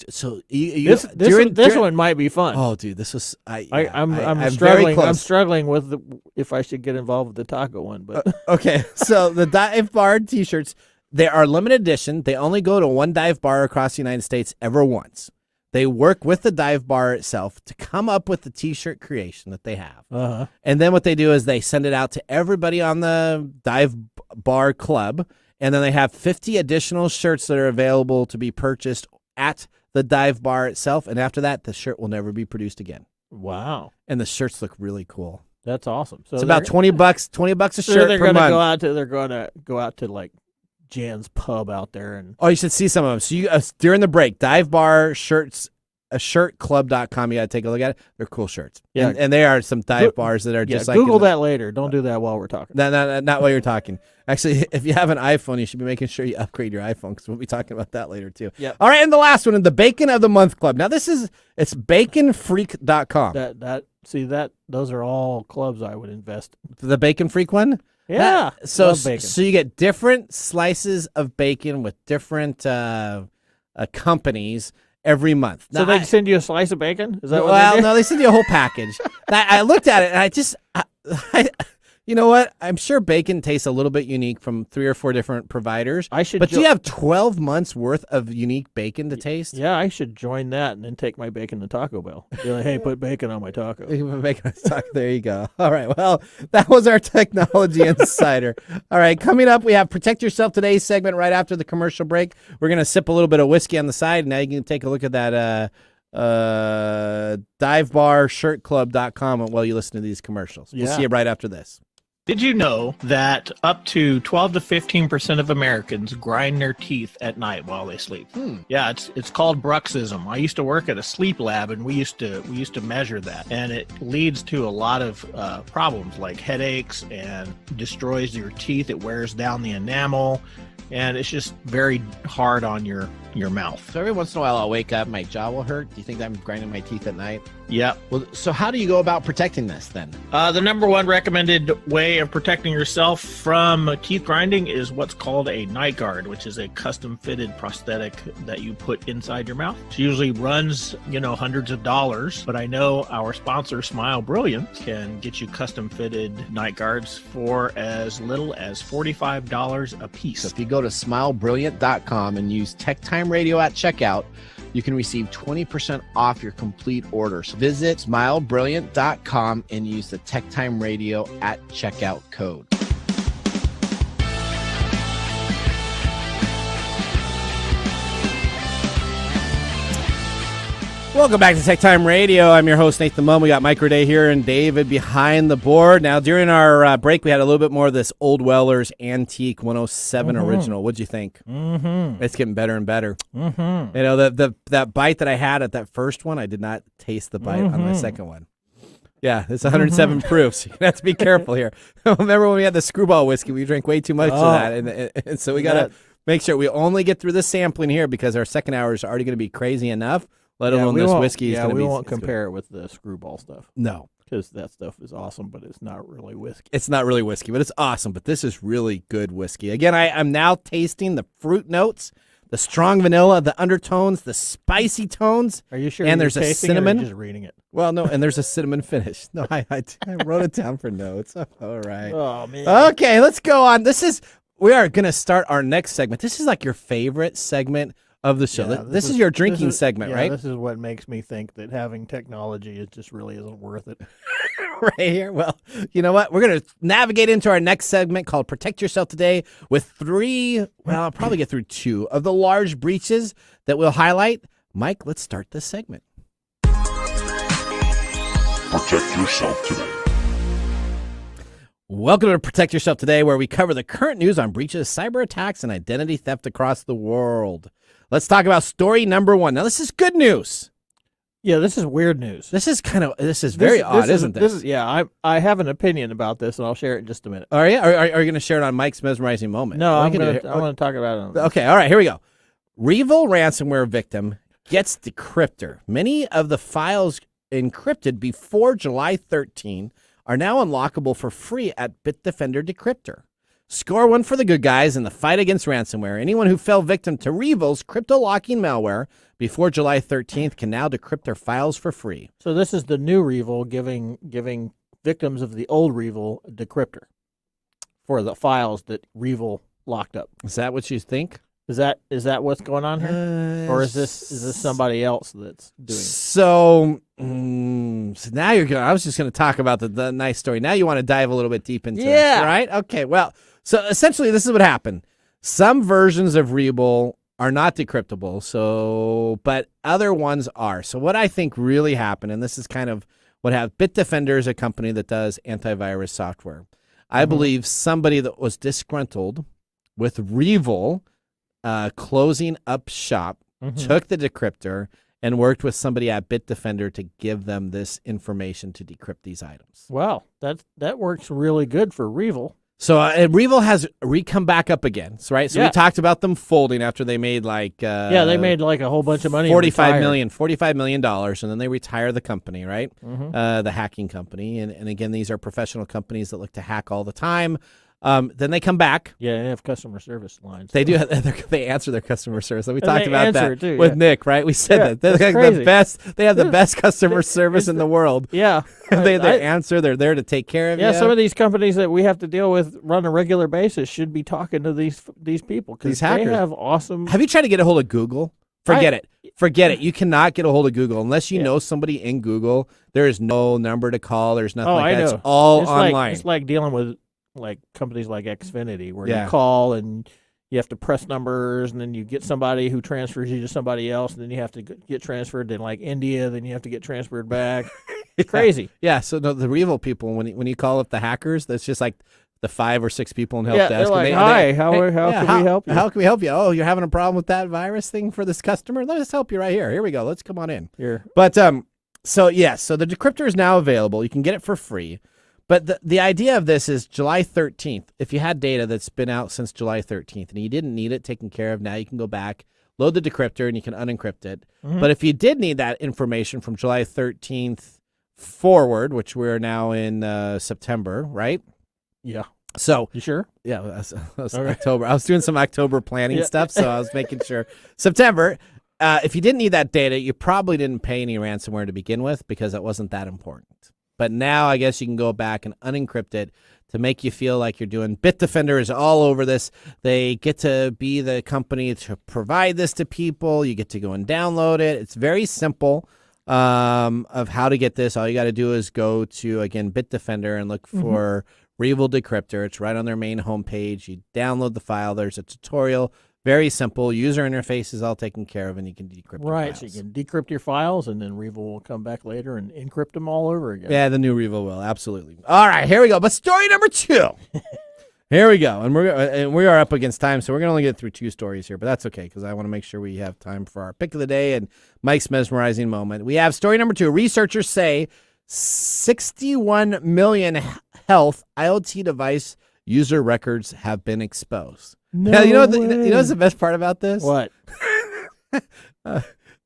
So This one might be fun. Oh, dude, this was I'm I'm Very struggling. close. I'm struggling with if I should get involved with the taco one, but Okay, so the dive bar T-shirts, they are limited edition. They only go to one dive bar across the United States ever once. They work with the dive bar itself to come up with the T-shirt creation that they have. uh-huh. And then what they do is they send it out to everybody on the dive bar club, and then they have 50 additional shirts that are available to be purchased at the dive bar itself. And after that, the shirt will never be produced again. Wow, and the shirts look really cool. that's awesome. So It's about $20 a So shirt they're per gonna month. they're gonna go out to like Jan's Pub out there and Oh, you should see some of them. So you during the break, Dive Bar shirts, shirtclub.com. You got to take a look at it. They're cool shirts. Yeah. And they are some dive bars that are just like Google that later. Don't do that while we're talking. Not while you're talking. Actually, if you have an iPhone, you should be making sure you upgrade your iPhone because we'll be talking about that later too. Yep. All right, and the last one, the Bacon of the Month Club. Now it's baconfreak.com. Those are all clubs I would invest in. The Bacon Freak one? Yeah. So love bacon. so you get different slices of bacon with different companies every month. So Now, they send you a slice of bacon? Is that what well, they do? no, they send you a whole package. I looked at it and I you know what? I'm sure bacon tastes a little bit unique from 3 or 4 different providers. But do you have 12 months worth of unique bacon to taste? Yeah, I should join that and then take my bacon to Taco Bell. Be like, hey, put bacon on my taco. There you go. All right. Well, that was our Technology Insider. All right. Coming up, we have Protect Yourself Today's segment right after the commercial break. We're going to sip a little bit of whiskey on the side. Now you can take a look at that divebarshirtclub.com while you listen to these commercials. We'll see you right after this. Did you know that up to 12 to 15% of Americans grind their teeth at night while they sleep? Yeah, it's called bruxism. I used to work at a sleep lab, and we used to measure that, and it leads to a lot of problems like headaches and destroys your teeth. It wears down the enamel, and it's just very hard on your mouth. So every once in a while I'll wake up, my jaw will hurt. Do you think I'm grinding my teeth at night? Yeah. Well, so how do you go about protecting this then? The number one recommended way of protecting yourself from teeth grinding is what's called a night guard, which is a custom fitted prosthetic that you put inside your mouth. It usually runs, hundreds of dollars, but I know our sponsor, Smile Brilliant, can get you custom fitted night guards for as little as $45 a piece. So if you go to smilebrilliant.com and use TechTime Radio at checkout, you can receive 20% off your complete order. So visit smilebrilliant.com and use the TechTime Radio at checkout code. Welcome back to Tech Time Radio. I'm your host, Nathan Mumm. We got Mike Roday here and David behind the board. Now, during our break, we had a little bit more of this Old Weller's Antique 107 original. What'd you think? It's getting better and better. You know, that bite that I had at that first one, I did not taste the bite on my second one. Yeah, it's 107 proof, so you have to be careful here. Remember when we had the screwball whiskey, we drank way too much of that, and so we got to make sure we only get through this sampling here because our second hour is already going to be crazy enough. Let alone this whiskey is going to be... we won't compare it with the screwball stuff. No. Because that stuff is awesome, but it's not really whiskey. It's not really whiskey, but it's awesome. But this is really good whiskey. Again, I'm now tasting the fruit notes, the strong vanilla, the undertones, the spicy tones. Are you sure? And there's a cinnamon. Or just reading it. Well, no, and there's a cinnamon finish. No, I wrote it down for notes. All right. Oh, man. Okay, let's go on. We are going to start our next segment. This is like your favorite segment of the show. Yeah, this is your drinking segment, right? This is what makes me think that having technology just really isn't worth it. Right here. Well, you know what? We're going to navigate into our next segment called Protect Yourself Today with 3, well, I'll probably get through 2 of the large breaches that we'll highlight. Mike, let's start this segment. Protect Yourself Today. Welcome to Protect Yourself Today, where we cover the current news on breaches, cyber attacks, and identity theft across the world. Let's talk about story number 1. Now, this is good news. Yeah, this is weird news. This is very odd, isn't this? I have an opinion about this, and I'll share it in just a minute. Are you? Are you going to share it on Mike's Mesmerizing Moment? No, I want to talk about it. Okay, all right, here we go. REvil ransomware victim gets Decryptor. Many of the files encrypted before July 13 are now unlockable for free at Bitdefender Decryptor. Score one for the good guys in the fight against ransomware. Anyone who fell victim to REvil's crypto-locking malware before July 13th can now decrypt their files for free. So this is the new REvil giving victims of the old REvil a decryptor for the files that REvil locked up. Is that what you think? Is that what's going on here, or is this somebody else that's doing it? So now you're going. I was just going to talk about the nice story. Now you want to dive a little bit deep into this, right? Okay. Well, so essentially, this is what happened. Some versions of REvil are not decryptable, but other ones are. So what I think really happened, and this is kind of what have Bitdefender is a company that does antivirus software. I believe somebody that was disgruntled with REvil closing up shop took the Decryptor and worked with somebody at Bitdefender to give them this information to decrypt these items. Wow, that works really good for REvil. So REvil has come back up again, right? So we talked about them folding after they made like they made like a whole bunch of money. $45 million, and then they retire the company, right? The hacking company, and again, these are professional companies that look to hack all the time. Then they come back. Yeah, they have customer service lines. They do. They answer their customer service. We talked about that too, with Nick, right? We said that they're like the best. They have the best customer service in the world. Yeah, they answer. They're there to take care of you. Yeah, some of these companies that we have to deal with on a regular basis should be talking to these people because they have awesome. Have you tried to get a hold of Google? Forget it. You cannot get a hold of Google unless you know somebody in Google. There is no number to call. There's nothing like that. It's all online. It's like dealing with like companies like Xfinity where you call and you have to press numbers and then you get somebody who transfers you to somebody else and then you have to get transferred to like India, then you have to get transferred back. It's crazy. Yeah, so the REvil people, when you call up the hackers, that's just like the 5 or 6 people in help desk. They're like, hi, how can we help you? How can we help you? Oh, you're having a problem with that virus thing for this customer? Let us help you right here. Here we go. Let's come on in. Here. But so the Decryptor is now available. You can get it for free. But the idea of this is July 13th. If you had data that's been out since July 13th and you didn't need it taken care of, now you can go back, load the Decryptor, and you can unencrypt it. But if you did need that information from July 13th forward, which we're now in September, right? Yeah. So you sure? Yeah, was October. I was doing some October planning stuff, so I was making sure. September. If you didn't need that data, you probably didn't pay any ransomware to begin with because it wasn't that important. But now I guess you can go back and unencrypt it to make you feel like you're doing. Bitdefender is all over this. They get to be the company to provide this to people. You get to go and download it. It's very simple of how to get this. All you got to do is go to, again, Bitdefender and look for REvil Decryptor. It's right on their main homepage. You download the file. There's a tutorial. Very simple. User interface is all taken care of, and you can decrypt your files. So you can decrypt your files, and then REvil will come back later and encrypt them all over again. Yeah, the new REvil will. Absolutely. All right, here we go. But story number 2. Here we go. And we are up against time, so we're going to only get through 2 stories here, but that's okay because I want to make sure we have time for our pick of the day and Mike's mesmerizing moment. We have story number 2. Researchers say 61 million health IoT device user records have been exposed. No, you know what's the best part about this? What?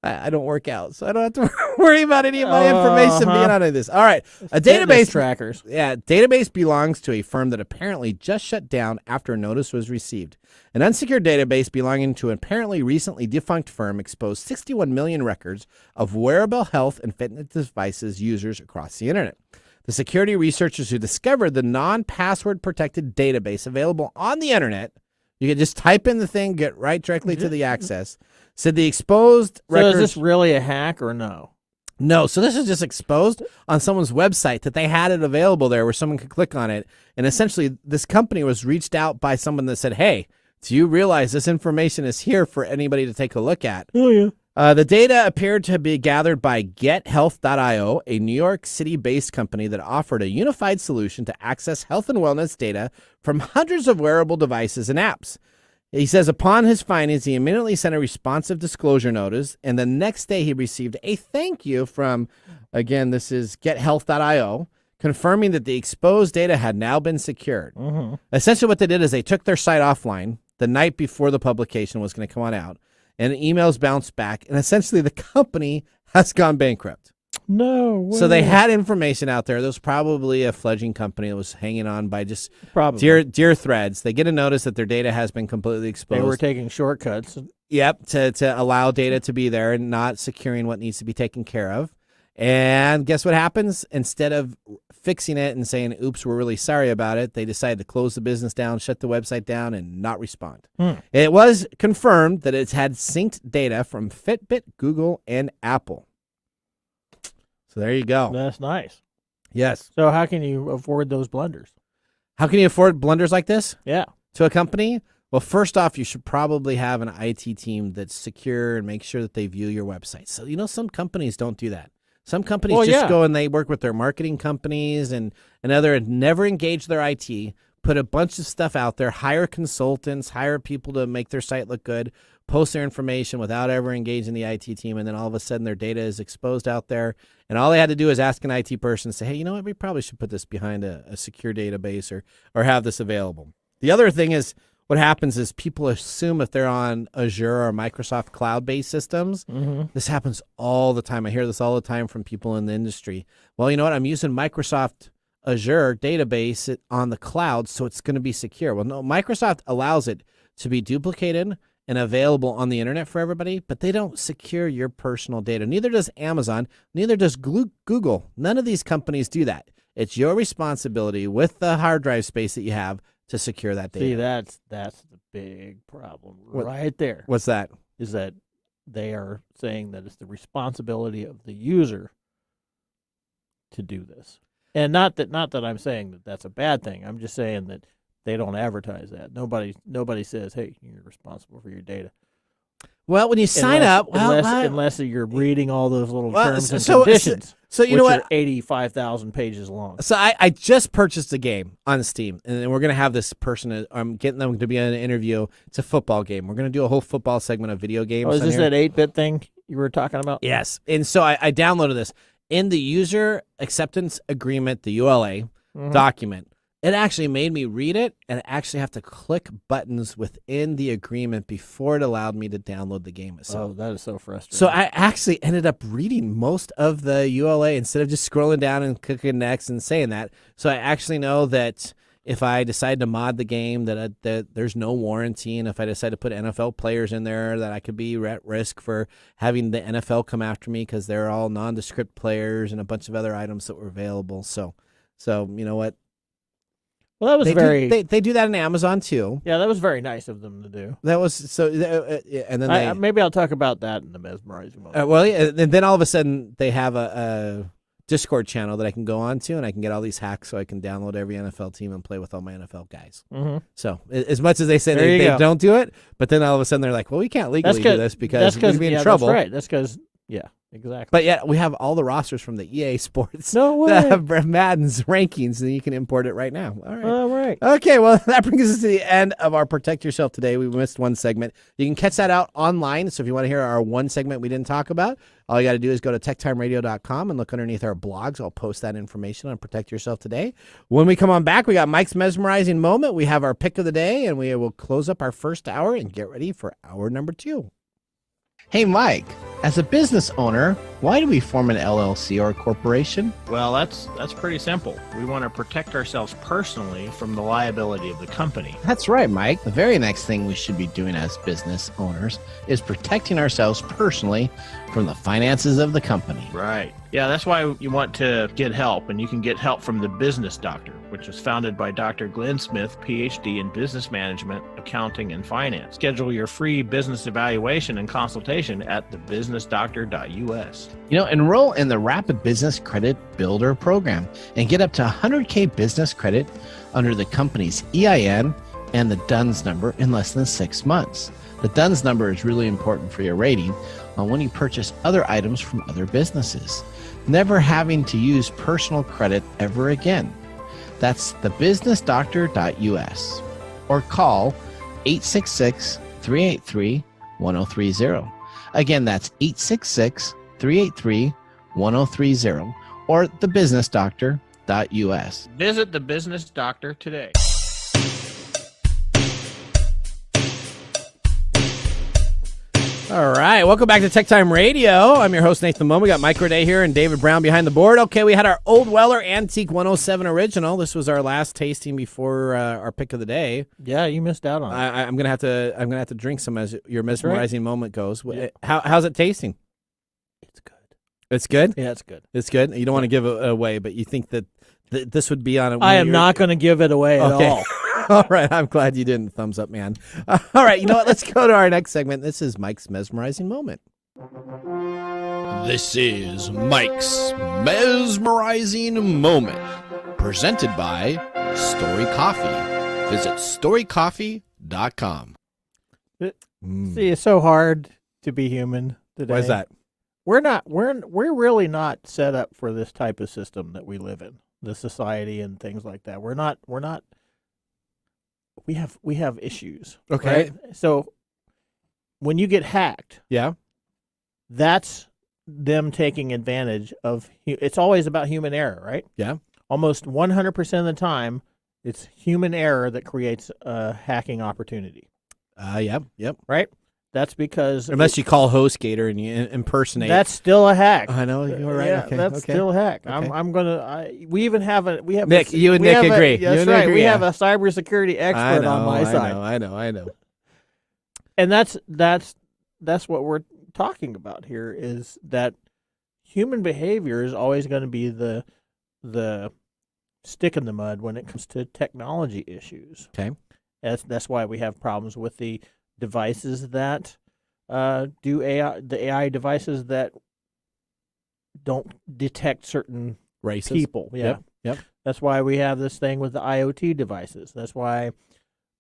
I don't work out, so I don't have to worry about any of my information being on this. All right, a database trackers. Yeah, database belongs to a firm that apparently just shut down after a notice was received. An unsecured database belonging to an apparently recently defunct firm exposed 61 million records of wearable health and fitness devices users across the internet. The security researchers who discovered the non-password protected database available on the internet, you can just type in the thing, get right directly to the access, said the exposed records... So is this really a hack or no? No, so this is just exposed on someone's website that they had it available there where someone could click on it. And essentially, this company was reached out by someone that said, hey, do you realize this information is here for anybody to take a look at? Oh, yeah. The data appeared to be gathered by GetHealth.io, a New York City-based company that offered a unified solution to access health and wellness data from hundreds of wearable devices and apps. He says upon his findings, he immediately sent a responsive disclosure notice, and the next day he received a thank you from, again, this is GetHealth.io, confirming that the exposed data had now been secured. Essentially what they did is they took their site offline the night before the publication was going to come on out, and emails bounced back, and essentially the company has gone bankrupt. No way. So they had information out there. There was probably a fledgling company that was hanging on by just dear threads. They get a notice that their data has been completely exposed. They were taking shortcuts. Yep, to allow data to be there and not securing what needs to be taken care of. And guess what happens? Instead of fixing it and saying, oops, we're really sorry about it, they decided to close the business down, shut the website down, and not respond. It was confirmed that it's had synced data from Fitbit, Google, and Apple. So there you go. That's nice. Yes. So how can you afford those blunders? How can you afford blunders like this? Yeah. To a company? Well, first off, you should probably have an IT team that's secure and make sure that they view your website. So, some companies don't do that. Some companies go and they work with their marketing companies and other never engage their IT, put a bunch of stuff out there, hire consultants, hire people to make their site look good, post their information without ever engaging the IT team, and then all of a sudden their data is exposed out there. And all they had to do is ask an IT person, say, hey, you know what, we probably should put this behind a secure database or have this available. The other thing is, what happens is people assume if they're on Azure or Microsoft cloud-based systems, this happens all the time. I hear this all the time from people in the industry. Well, you know what? I'm using Microsoft Azure database on the cloud, so it's going to be secure. Well, no, Microsoft allows it to be duplicated and available on the internet for everybody, but they don't secure your personal data. Neither does Amazon. Neither does Google. None of these companies do that. It's your responsibility with the hard drive space that you have to secure that data. See, that's the big problem right there. What's that? Is that they are saying that it's the responsibility of the user to do this. And not that I'm saying that that's a bad thing. I'm just saying that they don't advertise that. Nobody says, "Hey, you're responsible for your data." Well, when you sign up, unless you're reading all those little terms and conditions. So you know what? Are 85,000 pages long. So I just purchased a game on Steam, and we're going to have this person. I'm getting them to be on an interview. It's a football game. We're going to do a whole football segment of video games. Oh, is this that 8-bit thing you were talking about? Yes. And so I downloaded this. In the user acceptance agreement, the ULA document, it actually made me read it and actually have to click buttons within the agreement before it allowed me to download the game itself. Oh, that is so frustrating. So I actually ended up reading most of the ULA instead of just scrolling down and clicking next and saying that. So I actually know that if I decide to mod the game, that there's no warranty, and if I decide to put NFL players in there, that I could be at risk for having the NFL come after me because they're all nondescript players and a bunch of other items that were available. So you know what? Well, that was they do that in Amazon too. Yeah, that was very nice of them to do. That was so, and then maybe I'll talk about that in the mesmerizing moment. And then all of a sudden they have a Discord channel that I can go on to, and I can get all these hacks so I can download every NFL team and play with all my NFL guys. So as much as they say they don't do it, but then all of a sudden they're like, well, we can't legally do this because we'd be in trouble. That's right. That's because, exactly. But yeah, we have all the rosters from the EA Sports that have Madden's rankings, and you can import it right now. All right. Okay, well, that brings us to the end of our Protect Yourself today. We missed one segment. You can catch that out online. So if you want to hear our one segment we didn't talk about, all you got to do is go to techtimeradio.com and look underneath our blogs. I'll post that information on Protect Yourself today. When we come on back, we got Mike's Mesmerizing Moment. We have our pick of the day, and we will close up our first hour and get ready for hour number 2. Hey, Mike, as a business owner, why do we form an LLC or a corporation? Well, that's pretty simple. We want to protect ourselves personally from the liability of the company. That's right, Mike. The very next thing we should be doing as business owners is protecting ourselves personally from the finances of the company. Right. Yeah, that's why you want to get help, and you can get help from The Business Doctor, which was founded by Dr. Glenn Smith, PhD in Business Management, Accounting, and Finance. Schedule your free business evaluation and consultation at thebusinessdoctor.us. Enroll in the Rapid Business Credit Builder program and get up to 100K business credit under the company's EIN and the DUNS number in less than 6 months. The DUNS number is really important for your rating on when you purchase other items from other businesses, never having to use personal credit ever again. That's thebusinessdoctor.us or call 866-383-1030. Again, that's 866-383-1030 or thebusinessdoctor.us. Visit The Business Doctor today. All right, welcome back to Tech Time Radio. I'm your host, Nathan Mumm. We got Mike Roday here and David Brown behind the board. Okay, we had our Old Weller Antique 107 Original. This was our last tasting before our pick of the day. Yeah, you missed out on it. I'm gonna have to drink some as your mesmerizing moment goes. Yeah. How's it tasting? It's good. It's good? Yeah, it's good. It's good. You don't want to give it away, but you think that this would be on it. I am not going to give it away at all. All right, I'm glad you didn't. Thumbs up, man. All right, you know what? Let's go to our next segment. This is Mike's Mesmerizing Moment. This is Mike's Mesmerizing Moment, presented by StoriCoffee. Visit StoriCoffee.com. See, it's so hard to be human today. Why is that? we're really not set up for this type of system that we live in, the society and things like that. We have issues. Okay. Right? So when you get hacked, Yeah. that's them taking advantage of. It's always about human error, right? Yeah. Almost 100% of the time, it's human error that creates a hacking opportunity. Yep. Right? That's because Unless you call HostGator and you impersonate. that's still a hack. I know you're right. Yeah, okay. that's okay. still a hack. Okay. We even have Nick, you and Nick agree. You That's and right. agree, We yeah. have a cybersecurity expert on my side, I know. and that's what we're talking about here. Is that human behavior is always going to be the stick in the mud when it comes to technology issues. Okay. That's why we have problems with the devices that do AI, the AI devices that don't detect certain Races. people. Yeah. Yep. That's why we have this thing with the IoT devices. That's why,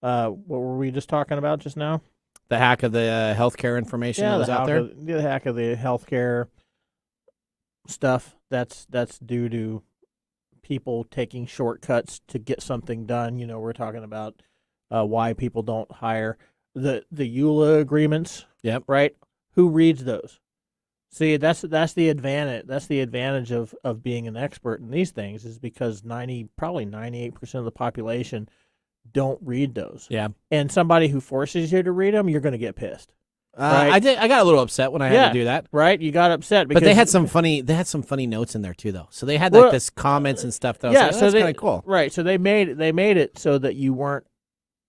what were we just talking about just now? The hack of the healthcare information that was out there. The hack of the healthcare stuff. That's due to people taking shortcuts to get something done. We're talking about why people don't hire the EULA agreements. Yep. Right. Who reads those? See, that's the advantage. That's the advantage of being an expert in these things, is because probably 98% of the population don't read those. Yeah. And somebody who forces you to read them, you're going to get pissed. Right? I got a little upset when I had to do that. Right. You got upset because But they had some funny notes in there too, though. So they had like this comments and stuff. That I was like, that's kind of cool. Right. So they made it so that you weren't,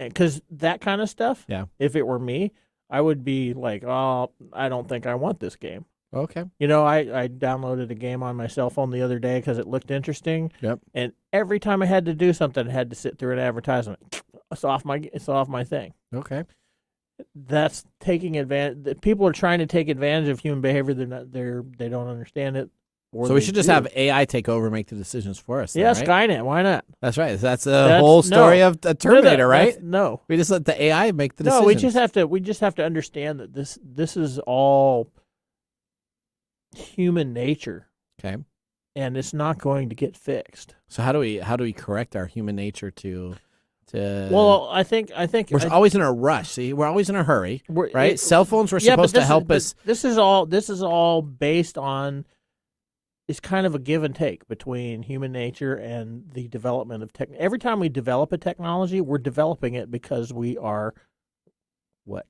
because that kind of stuff. Yeah. If it were me, I would be like, oh, I don't think I want this game. Okay. I downloaded a game on my cell phone the other day because it looked interesting. Yep. And every time I had to do something, I had to sit through an advertisement. It's off my thing. Okay. That's taking advantage. People are trying to take advantage of human behavior. They don't understand it. So we should just have AI take over and make the decisions for us. Yeah, right? Skynet. Why not? That's right. That's the whole story of the Terminator, right? No. We just let the AI make the decisions. No, we just have to understand that this is all human nature. Okay. And it's not going to get fixed. So how do we correct our human nature to Well, I think we're always in a rush. See, we're always in a hurry, right? Cell phones were supposed to help us. This is all based on. It's kind of a give and take between human nature and the development of tech. Every time we develop a technology, we're developing it because we are what?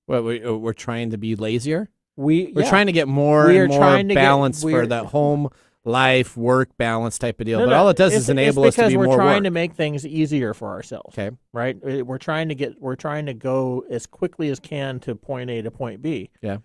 Well, we're trying to be lazier. We're trying to get more and more balance for that home life work balance type of deal. But all it does is enable us to be more because we're trying work. to make things easier for ourselves. Okay. Right? We're trying to go as quickly as can to point A to point B. Yeah.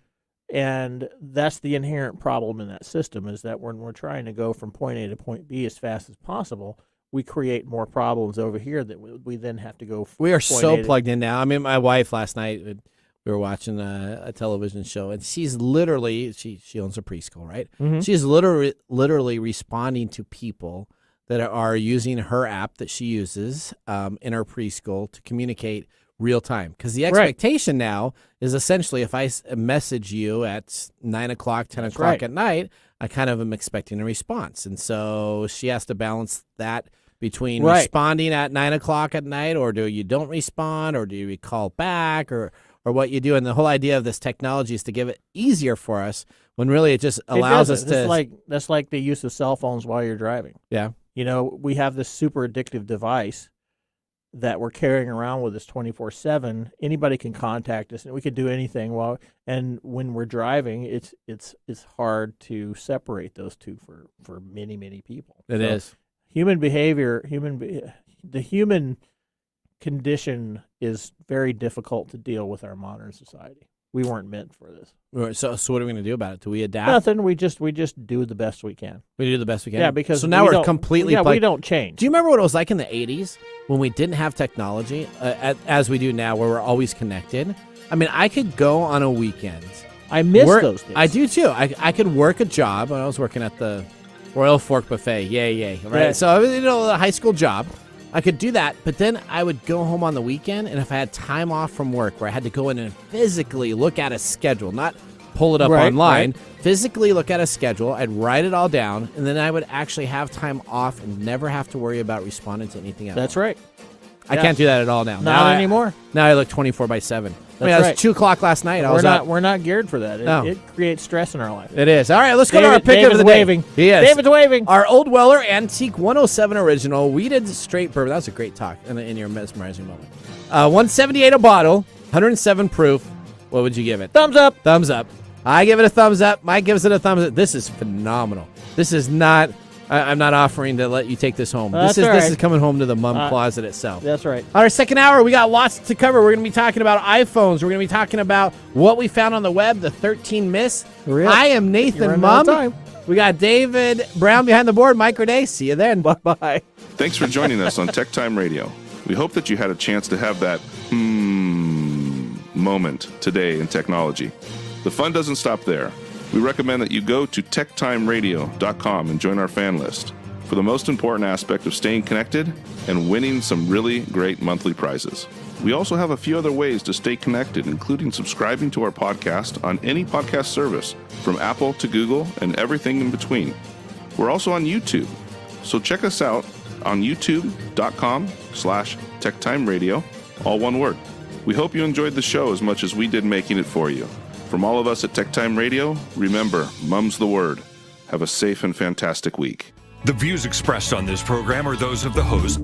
And that's the inherent problem in that system, is that when we're trying to go from point A to point B as fast as possible, we create more problems over here that we then have to go. We are so plugged in now. I mean, my wife last night, we were watching a television show, and she's literally, she owns a preschool, right? Mm-hmm. She's literally responding to people that are using her app that she uses in her preschool to communicate real time. Because the expectation now is essentially if I message you at 9 o'clock, 10 o'clock at night, I kind of am expecting a response. And so she has to balance that between responding at 9 o'clock at night, or do you don't respond, or do you call back, or what you do. And the whole idea of this technology is to give it easier for us, when really it just allows us to. That's like the use of cell phones while you're driving. Yeah. We have this super addictive device that we're carrying around with us 24/7. Anybody can contact us, and we could do anything. And when we're driving, it's hard to separate those two for many, many people. It is. Human behavior, the human condition is very difficult to deal with our modern society. We weren't meant for this. So what are we going to do about it? Do we adapt? Nothing. We just do the best we can. We do the best we can. Yeah, because so now we're completely. Yeah, we don't change. Do you remember what it was like in the 80s when we didn't have technology as we do now, where we're always connected? I mean, I could go on a weekend. I miss those days. I do too. I could work a job. I was working at the Royal Fork Buffet. Yay! Right. Yeah. So a high school job. I could do that, but then I would go home on the weekend, and if I had time off from work where I had to go in and physically look at a schedule, not pull it up Right, online, right. physically look at a schedule. I'd write it all down, and then I would actually have time off and never have to worry about responding to anything else. That's right. I can't do that at all now. Not anymore. Now I look 24/7. I mean, That's it right. was 2 o'clock last night. We're not geared for that. No. It creates stress in our life. It is. All right, let's go to our pick David's of the day. waving. He is. David's waving. Our Old Weller Antique 107 Original Weeded Straight Bourbon. That was a great talk in your mesmerizing moment. 178 a bottle, 107 proof. What would you give it? Thumbs up. Thumbs up. I give it a thumbs up. Mike gives it a thumbs up. This is phenomenal. This is not. I'm not offering to let you take this home. That's This all right. is coming home to the Mumm closet itself. That's right. On our second hour, we got lots to cover. We're going to be talking about iPhones. We're going to be talking about what we found on the web, the 13 myths. Hurry up. I am Nathan You're running out of Mumm. time. We got David Brown behind the board. Mike Renee. See you then. Bye-bye. Thanks for joining us on TechTime Radio. We hope that you had a chance to have that moment today in technology. The fun doesn't stop there. We recommend that you go to techtimeradio.com and join our fan list for the most important aspect of staying connected and winning some really great monthly prizes. We also have a few other ways to stay connected, including subscribing to our podcast on any podcast service, from Apple to Google and everything in between. We're also on YouTube, so check us out on youtube.com/techtimeradio, all one word. We hope you enjoyed the show as much as we did making it for you. From all of us at TechTime Radio, remember, Mumm's the word. Have a safe and fantastic week. The views expressed on this program are those of the host.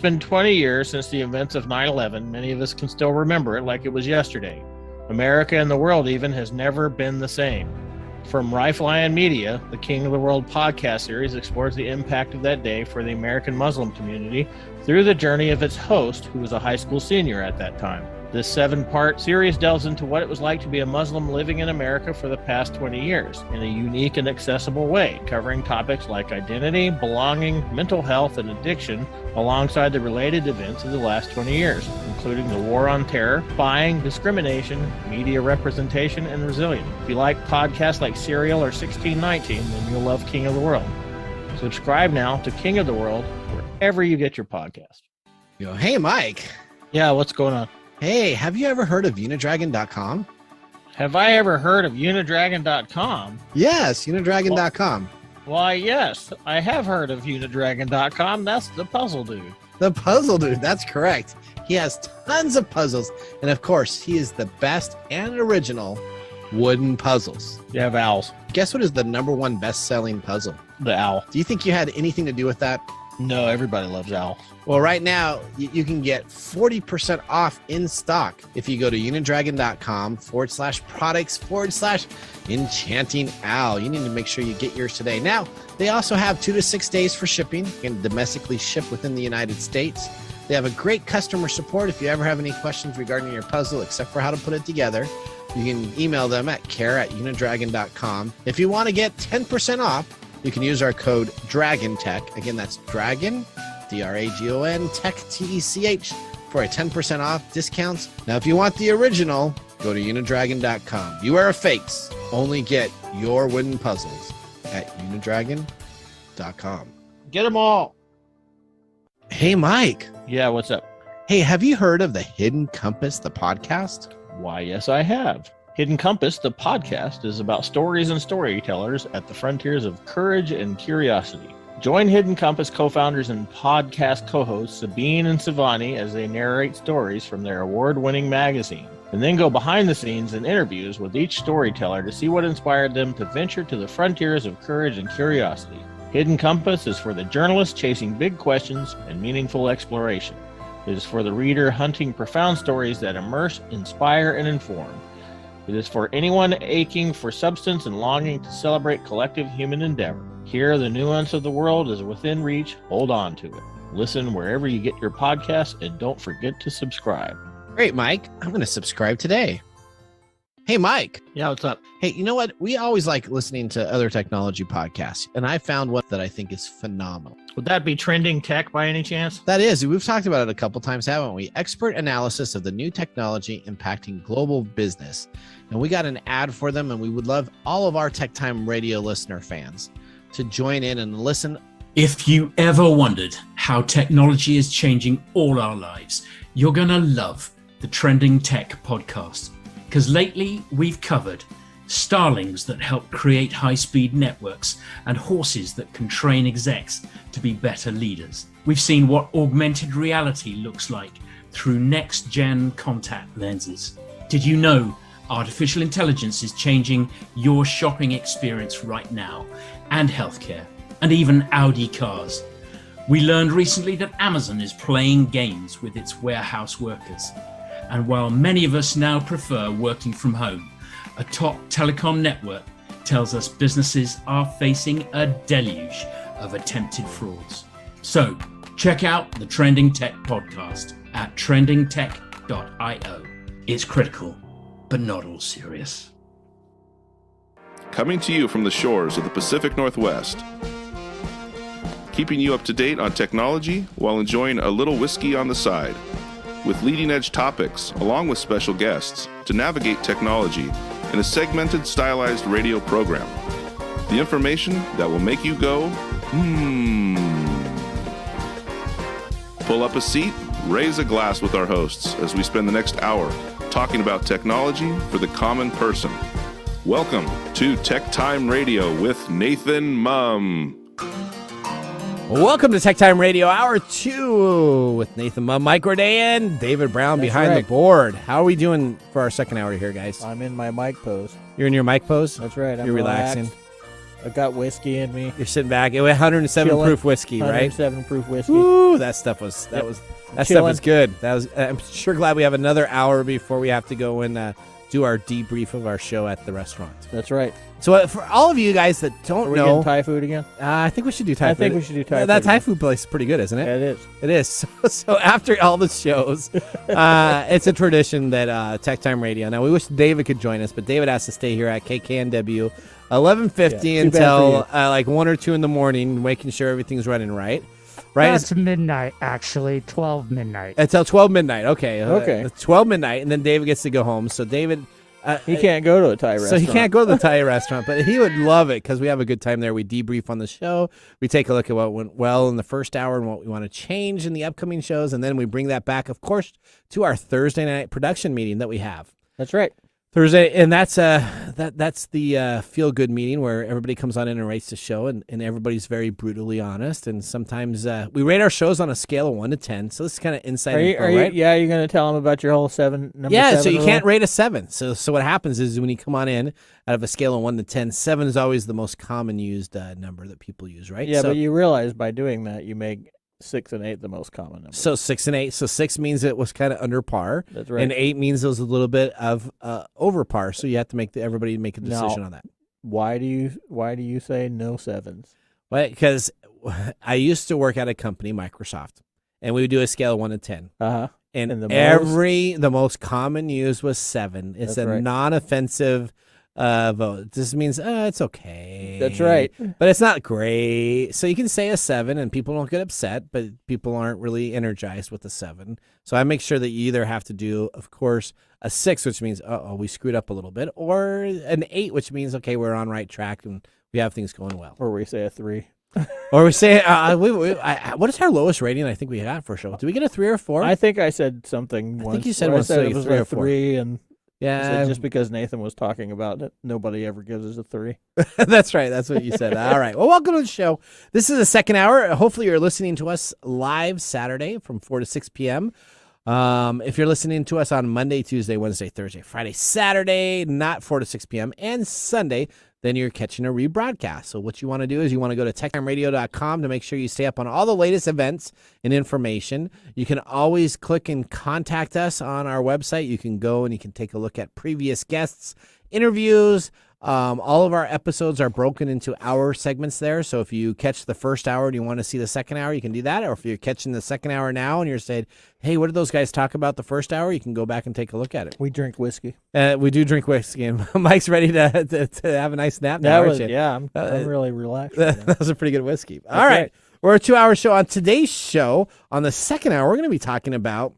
been 20 years since the events of 9/11. Many of us can still remember it like it was yesterday. America and the world even has never been the same. From Lifeline Media, the King of the World podcast series explores the impact of that day for the American Muslim community through the journey of its host, who was a high school senior at that time. This 7-part series delves into what it was like to be a Muslim living in America for the past 20 years in a unique and accessible way, covering topics like identity, belonging, mental health, and addiction, alongside the related events of the last 20 years, including the war on terror, spying, discrimination, media representation, and resilience. If you like podcasts like Serial or 1619, then you'll love King of the World. Subscribe now to King of the World wherever you get your podcast. Hey, Mike. Yeah, what's going on? Hey, have you ever heard of Unidragon.com? Have I ever heard of Unidragon.com? Yes, Unidragon.com. Why, yes, I have heard of Unidragon.com. That's the puzzle dude. The puzzle dude, that's correct. He has tons of puzzles. And of course, he is the best and original wooden puzzles. You have owls. Guess what is the #1 best-selling puzzle? The owl. Do you think you had anything to do with that? No, everybody loves owl. Well, right now, you can get 40% off in stock if you go to unidragon.com/products/enchanting owl. You need to make sure you get yours today. Now, they also have 2 to 6 days for shipping. You can domestically ship within the United States. They have a great customer support. If you ever have any questions regarding your puzzle, except for how to put it together, you can email them at care@unidragon.com. If you want to get 10% off, you can use our code DRAGONTECH. Again, that's Dragon, DRAGON, Tech, TECH, for a 10% off discounts. Now, if you want the original, go to unidragon.com. Beware of fakes. Only get your wooden puzzles at unidragon.com. Get them all. Hey, Mike. Yeah, what's up? Hey, have you heard of the Hidden Compass, the podcast? Why, yes, I have. Hidden Compass, the podcast, is about stories and storytellers at the frontiers of courage and curiosity. Join Hidden Compass co-founders and podcast co-hosts Sabine and Savani as they narrate stories from their award-winning magazine, and then go behind the scenes in interviews with each storyteller to see what inspired them to venture to the frontiers of courage and curiosity. Hidden Compass is for the journalist chasing big questions and meaningful exploration. It is for the reader hunting profound stories that immerse, inspire, and inform. It is for anyone aching for substance and longing to celebrate collective human endeavor. Here, the nuance of the world is within reach. Hold on to it. Listen wherever you get your podcasts, and don't forget to subscribe. Great, Mike. I'm going to subscribe today. Hey, Mike. Yeah, what's up? Hey, you know what? We always like listening to other technology podcasts, and I found one that I think is phenomenal. Would that be Trending Tech by any chance? That is. We've talked about it a couple times, haven't we? Expert analysis of the new technology impacting global business. And we got an ad for them, and we would love all of our TechTime Radio listener fans to join in and listen. If you ever wondered how technology is changing all our lives, you're going to love the Trending Tech podcast. Because lately we've covered Starlings that help create high-speed networks and horses that can train execs to be better leaders. We've seen what augmented reality looks like through next-gen contact lenses. Did you know artificial intelligence is changing your shopping experience right now, and healthcare, and even Audi cars? We learned recently that Amazon is playing games with its warehouse workers. And while many of us now prefer working from home, a top telecom network tells us businesses are facing a deluge of attempted frauds. So check out the Trending Tech podcast at trendingtech.io. It's critical, but not all serious. Coming to you from the shores of the Pacific Northwest, keeping you up to date on technology while enjoying a little whiskey on the side, with leading-edge topics along with special guests to navigate technology in a segmented, stylized radio program. The information that will make you go, Pull up a seat, raise a glass with our hosts as we spend the next hour talking about technology for the common person. Welcome to TechTime Radio with Nathan Mumm. Welcome to TechTime Radio, Hour 2 with Nathan Mumm, Mike Roday, and David Brown behind the board. How are we doing for our second hour here, guys? I'm in my mic pose. You're in your mic pose? That's right. You're relaxing. I've got whiskey in me. You're sitting back. It was 107 Chilling. proof whiskey, right? 107 proof whiskey. Ooh, that stuff was Chilling. good. I'm sure glad we have another hour before we have to go and do our debrief of our show at the restaurant. That's right. So for all of you guys that don't Are we know, getting Thai food again? I think we should do Thai food. I think we should do Thai food. That Thai food place is pretty good, isn't it? Yeah, it is. It is. So after all the shows, it's a tradition that TechTime Radio. Now we wish David could join us, but David has to stay here at KKNW 11:50 until like 1 or 2 in the morning, making sure everything's running right. Right? That's midnight, actually. 12 midnight. Until 12 midnight. Okay. Okay. 12 midnight, and then David gets to go home. So David... he can't go to a Thai restaurant. So he can't go to the Thai restaurant, but he would love it because we have a good time there. We debrief on the show. We take a look at what went well in the first hour and what we want to change in the upcoming shows, and then we bring that back, of course, to our Thursday night production meeting that we have. That's right. Thursday, and that's the feel good meeting where everybody comes on in and rates the show, and everybody's very brutally honest. And sometimes we rate our shows on a scale of 1 to 10. So this is kind of inside info, right? Yeah, you're going to tell them about your whole number 7. So you can't rate a 7. So what happens is when you come on in out of a scale of 1 to 10, 7 is always the most common used number that people use, right? Yeah, but you realize by doing that you make 6 and 8 the most common number. So 6 and 8. So 6 means it was kind of under par. That's right. And 8 means it was a little bit of over par. So you have to everybody make a decision on that. Why do you say no 7s? Well, because I used to work at a company, Microsoft, and we would do a scale of 1 to 10. And the most common use was 7. It's That's non-offensive vote. This means it's okay. That's right. But it's not great. So you can say a 7 and people don't get upset, but people aren't really energized with a 7. So I make sure that you either have to do, of course, a 6, which means, we screwed up a little bit, or an 8, which means, okay, we're on right track and we have things going well. Or we say a 3. Or we say, what is our lowest rating I think we got for a show? Did we get a 3 or 4? I think I said something once. I think you said it was 3 or 4. 3 and... Yeah, just because Nathan was talking about it, nobody ever gives us a 3. That's right. That's what you said. All right. Well, welcome to the show. This is the second hour. Hopefully, you're listening to us live Saturday from 4 to 6 p.m. If you're listening to us on Monday, Tuesday, Wednesday, Thursday, Friday, Saturday, not 4 to 6 p.m., and Sunday, then you're catching a rebroadcast. So what you want to do is you want to go to techtimeradio.com to make sure you stay up on all the latest events and information. You can always click and contact us on our website. You can go and you can take a look at previous guests, interviews. All of our episodes are broken into hour segments there. So if you catch the first hour and you want to see the second hour, you can do that. Or if you're catching the second hour now and you're saying, hey, what did those guys talk about the first hour? You can go back and take a look at it. We drink whiskey. We do drink whiskey. And Mike's ready to have a nice nap now, aren't you? Yeah, I'm really relaxed. That was a pretty good whiskey. All right. We're a 2-hour show. On today's show, on the second hour, we're going to be talking about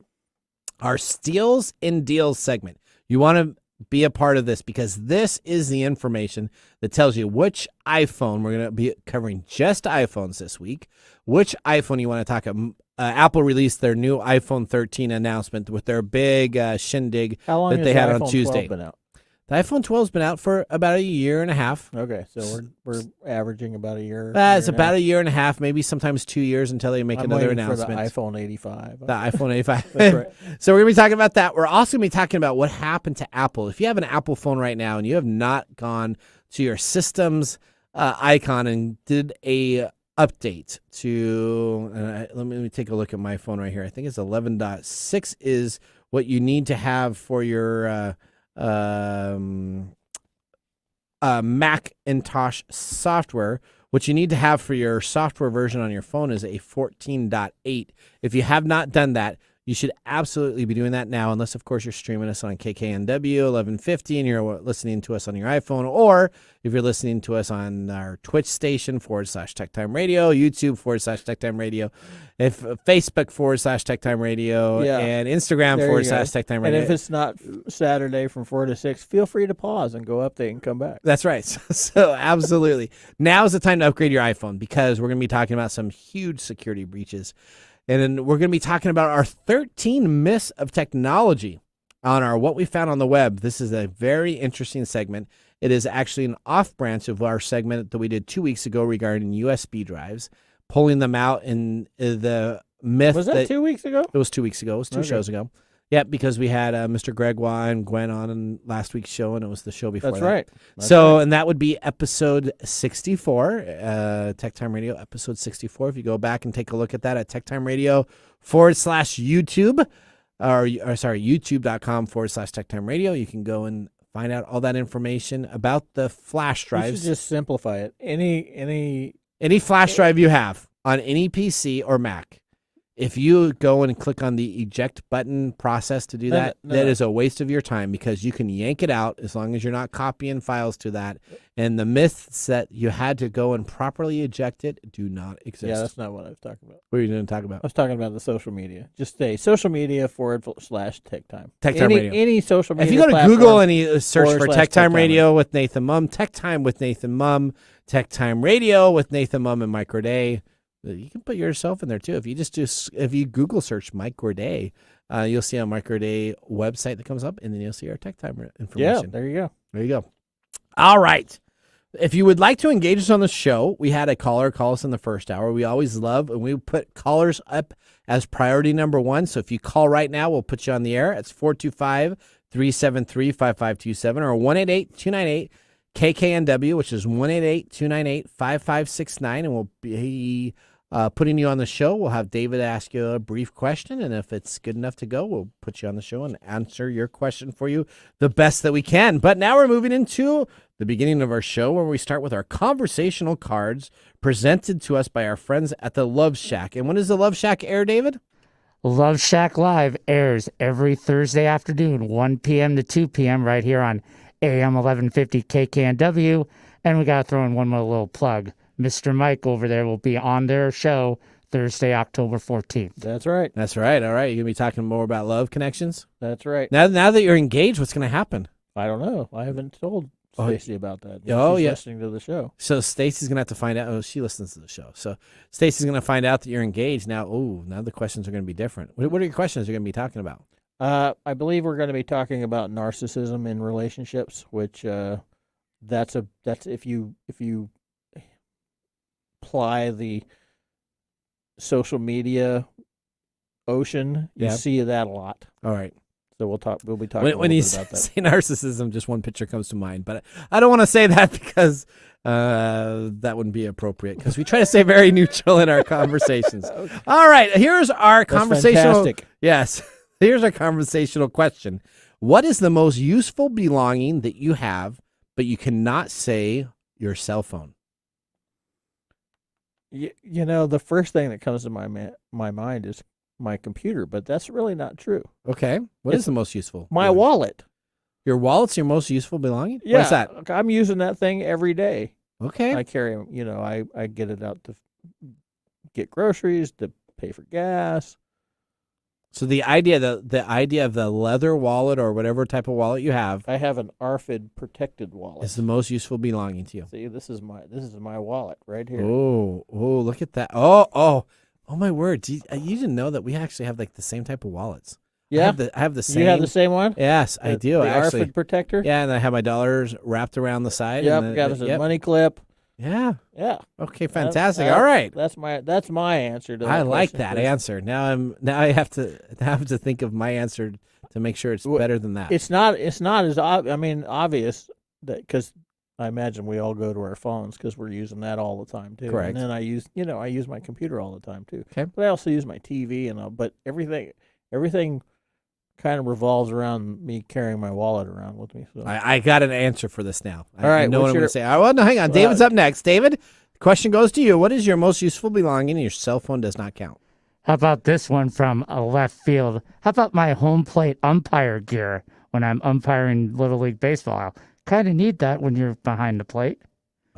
our Steals and Deals segment. You want to be a part of this because this is the information that tells you which iPhone. We're going to be covering just iPhones this week. Which iPhone you want to talk about. Apple released their new iPhone 13 announcement with their big shindig that they had on Tuesday. Been out? The iPhone 12's been out for about a year and a half. Okay, so we're averaging about a year. It's about a year and a half, maybe sometimes 2 years until they make another announcement. For the iPhone 85. The iPhone 85. That's right. So we're going to be talking about that. We're also going to be talking about what happened to Apple. If you have an Apple phone right now and you have not gone to your system's icon and did a update to, let me take a look at my phone right here. I think it's 11.6 is what you need to have for your Macintosh software. What you need to have for your software version on your phone is a 14.8. If you have not done that, you should absolutely be doing that now, unless, of course, you're streaming us on KKNW 1150 and you're listening to us on your iPhone, or if you're listening to us on our Twitch station /TechTime Radio, YouTube /TechTime Radio, if Facebook /TechTime Radio, and Instagram /TechTime Radio. And if it's not Saturday from 4 to 6, feel free to pause and go update and come back. That's right. So absolutely. Now is the time to upgrade your iPhone because we're going to be talking about some huge security breaches. And then we're going to be talking about our 13 myths of technology on our What We Found on the Web. This is a very interesting segment. It is actually an off branch of our segment that we did 2 weeks ago regarding USB drives, pulling them out in the myth. Was that 2 weeks ago? It was 2 weeks ago. It was two shows ago. Yeah, because we had Mr. Gregoire and Gwen on in last week's show, and it was the show before That's that. right. And that would be episode 64, Tech Time Radio, episode 64. If you go back and take a look at that at TechTime Radio /YouTube, youtube.com/TechTime Radio, you can go and find out all that information about the flash You drives. should just simplify it. Any Any flash drive you have on any PC or Mac. If you go and click on the eject button process to do that, that is a waste of your time because you can yank it out as long as you're not copying files to that. And the myths that you had to go and properly eject it do not exist. Yeah, that's not what I was talking about. What are you going to talk about? I was talking about the social media. Just say social media /TechTime. TechTime Radio. Any social media. If you go to platform Google and you search for /TechTime TechTime Radio with Nathan Mumm, TechTime with Nathan Mumm, TechTime Radio with Nathan Mumm and Mike Gorday, you can put yourself in there too. If you Google search Mike Gorday, you'll see a Mike Gorday website that comes up, and then you'll see our TechTime information. Yeah, there you go. There you go. All right. If you would like to engage us on the show, we had a caller call us in the first hour. We always love, and we put callers up as priority number one. So if you call right now, we'll put you on the air. It's 425-373-5527 or 1-888-298-KKNW, which is 1-888-298-5569, and we'll be putting you on the show. We'll have David ask you a brief question, and if it's good enough to go, we'll put you on the show and answer your question for you the best that we can. But now we're moving into the beginning of our show where we start with our conversational cards presented to us by our friends at the Love Shack. And when does the Love Shack air, David? Love Shack Live airs every Thursday afternoon, 1 p.m. to 2 p.m. right here on AM 1150 KKNW. And we got to throw in one more little plug. Mr. Mike over there will be on their show Thursday, October 14th. That's right. That's right. All right. You're going to be talking more about love connections? That's right. Now that you're engaged, what's going to happen? I don't know. I haven't told Stacy about that. She's listening to the show. So Stacy's going to have to find out. Oh, she listens to the show. So Stacy's going to find out that you're engaged. Now the questions are going to be different. What are your questions you're going to be talking about? I believe we're going to be talking about narcissism in relationships, which that's if you apply the social media ocean, you see that a lot. All right. So we'll be talking when you about that. say narcissism, just one picture comes to mind, but I don't want to say that because that wouldn't be appropriate because we try to stay very neutral in our conversations. Okay. All right, here's our conversational. Fantastic. Yes, here's our conversational question: what is the most useful belonging that you have, but you cannot say your cell phone? You know, the first thing that comes to my mind is my computer, but that's really not true. Okay. What is the most useful? My wallet. Your wallet's your most useful belonging? Yeah. What's that? I'm using that thing every day. Okay. I carry, I get it out to get groceries, to pay for gas. So the idea of the leather wallet or whatever type of wallet you have, I have an REvil protected wallet. Is the most useful belonging to you. See, this is my wallet right here. Oh, look at that. Oh my word. You didn't know that we actually have like the same type of wallets. Yeah. I have the same. You have the same one? Yes, I do. The actually. REvil protector? Yeah, and I have my dollars wrapped around the side. Yep, got a money clip. Yeah. Yeah. Okay, fantastic. All right. That's my answer to that. I like question, that please. answer. Now I have to think of my answer to make sure it's better than that. It's not as obvious that because I imagine we all go to our phones because we're using that all the time too. Correct. And then I use my computer all the time too. Okay. But I also use my TV but everything kind of revolves around me carrying my wallet around with me. So I got an answer for this now. All right, I know what I'm going to say. Well, no, hang on. David's up next. David, the question goes to you. What is your most useful belonging and your cell phone does not count? How about this one from a left field? How about my home plate umpire gear when I'm umpiring Little League Baseball? I kind of need that when you're behind the plate.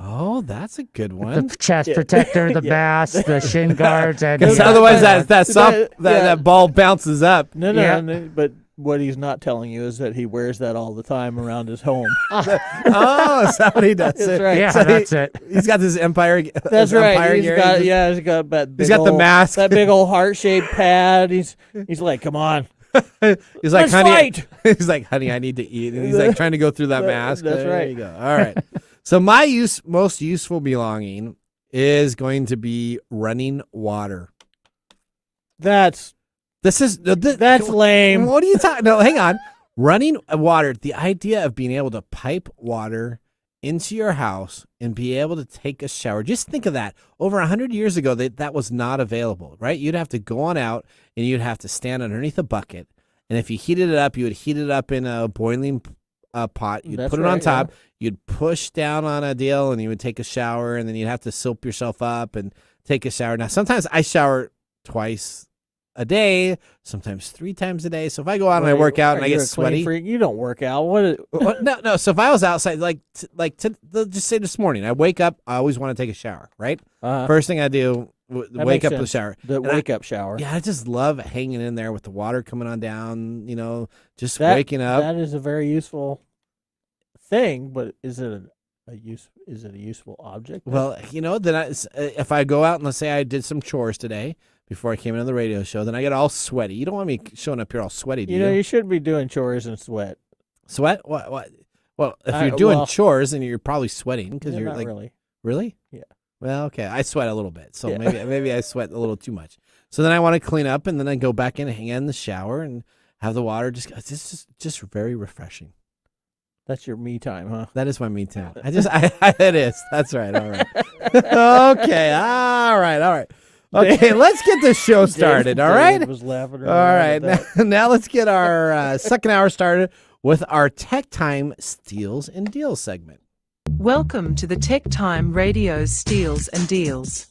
Oh, that's a good one. The chest protector, the mask, the shin guards, and otherwise that ball bounces up. No, but what he's not telling you is that he wears that all the time around his home. Oh, is that what he does? That's right. Yeah, so that's it. He's got this empire. That's right. Empire He's gear. got that. He's got the mask. That big old heart-shaped pad. He's like, come on. He's like, let's honey. fight. He's like, honey, I need to eat. And he's like trying to go through that mask. That's there right. You go. All right. So my most useful belonging is going to be running water. That's This is That's lame. What are you talking? No, hang on. Running water. The idea of being able to pipe water into your house and be able to take a shower. Just think of that. Over 100 years ago, that was not available, right? You'd have to go on out and you'd have to stand underneath a bucket. And if you heated it up, you would heat it up in a boiling pot. You'd put it on top. Yeah. You'd push down on a deal and you would take a shower, and then you'd have to soap yourself up and take a shower. Now, sometimes I shower twice a day, sometimes 3 times a day. So if I go out and I work out and I get sweaty, you don't work out. No. So if I was outside, just say this morning, I wake up, I always want to take a shower, right? First thing I do, wake up, the shower. The wake up shower. Yeah, I just love hanging in there with the water coming on down. Just waking up. That is a very useful thing, but is it a useful object? Well, then if I go out and let's say I did some chores today before I came into the radio show, then I get all sweaty. You don't want me showing up here all sweaty, do you? You shouldn't be doing chores and sweat. Sweat? What? Well, if you're doing chores, then you're probably sweating because you're not like, really. Really? Yeah. Well, okay. I sweat a little bit, so maybe I sweat a little too much. So then I want to clean up, and then I go back in and hang out in the shower and have the water. It's just very refreshing. That's your me time, huh? That is my me time. It is. That's right. All right. Okay. All right. Okay, let's get this show started. All right. Dave was laughing. All right. Now let's get our second hour started with our Tech Time Steals and Deals segment. Welcome to the TechTime Radio Steals and Deals.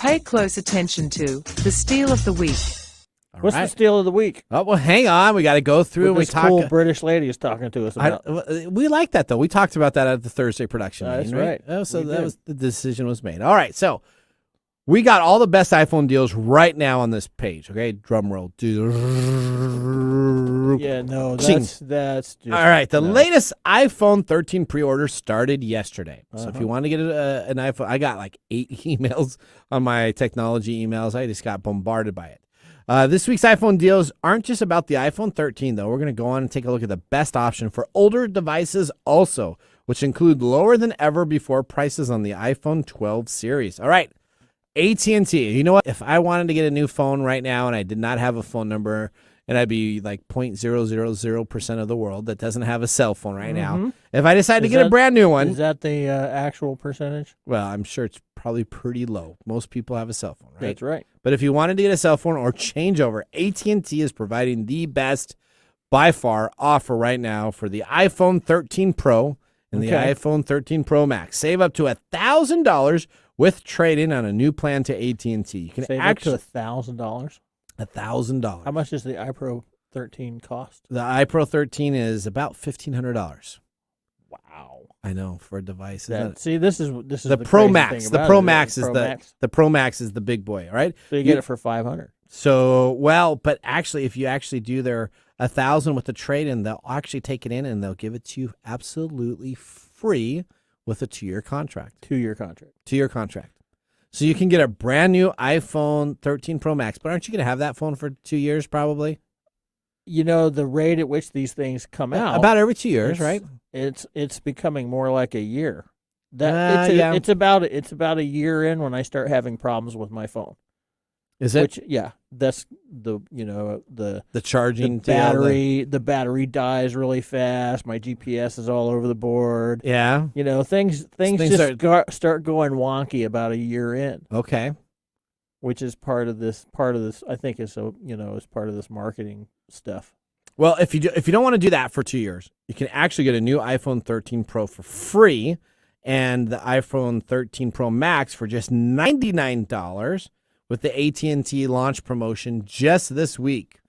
Pay close attention to the Steal of the Week. What's the steal of the week? Oh, well, hang on. We got to go through. This cool British lady is talking to us about. We like that, though. We talked about that at the Thursday production That's meeting, right. Oh, so the decision was made. All right, so we got all the best iPhone deals right now on this page. Okay, drum roll. Yeah, no, that's just, all right. The latest iPhone 13 pre-order started yesterday. So if you want to get an iPhone, I got like 8 emails on my technology emails. I just got bombarded by it. This week's iPhone deals aren't just about the iPhone 13, though. We're going to go on and take a look at the best option for older devices also, which include lower than ever before prices on the iPhone 12 series. All right, AT&T. You know what? If I wanted to get a new phone right now and I did not have a phone number, and I'd be like 0.000% of the world that doesn't have a cell phone right now. If I decide to get a brand new one. Is that the actual percentage? Well, I'm sure it's probably pretty low. Most people have a cell phone, right? That's right. But if you wanted to get a cell phone or change over, AT&T is providing the best, by far, offer right now for the iPhone 13 Pro and the iPhone 13 Pro Max. Save up to $1,000 with trade-in on a new plan to AT&T. You can save up to $1,000? $1,000. How much does the iPro 13 cost? The iPro 13 is about $1,500. Wow. I know, for a device. See, this is the Pro Max. The Pro Max is the Pro Max is the big boy, right? So you get it for $500. So, but actually, if you actually do their $1,000 with the trade-in, they'll actually take it in and they'll give it to you absolutely free with a 2-year contract. 2-year contract. 2-year contract. So you can get a brand new iPhone 13 Pro Max, but aren't you going to have that phone for 2 years probably? The rate at which these things come out. About every 2 years, right? It's becoming more like a year. It's about a year in when I start having problems with my phone. Is it? That's the charging battery. The battery dies really fast. My GPS is all over the board. Yeah. Things just start going wonky about a year in. Okay. Which is part of this. I think is part of this marketing stuff. Well, if you don't want to do that for 2 years, you can actually get a new iPhone 13 Pro for free, and the iPhone 13 Pro Max for just $99 with the AT&T launch promotion just this week.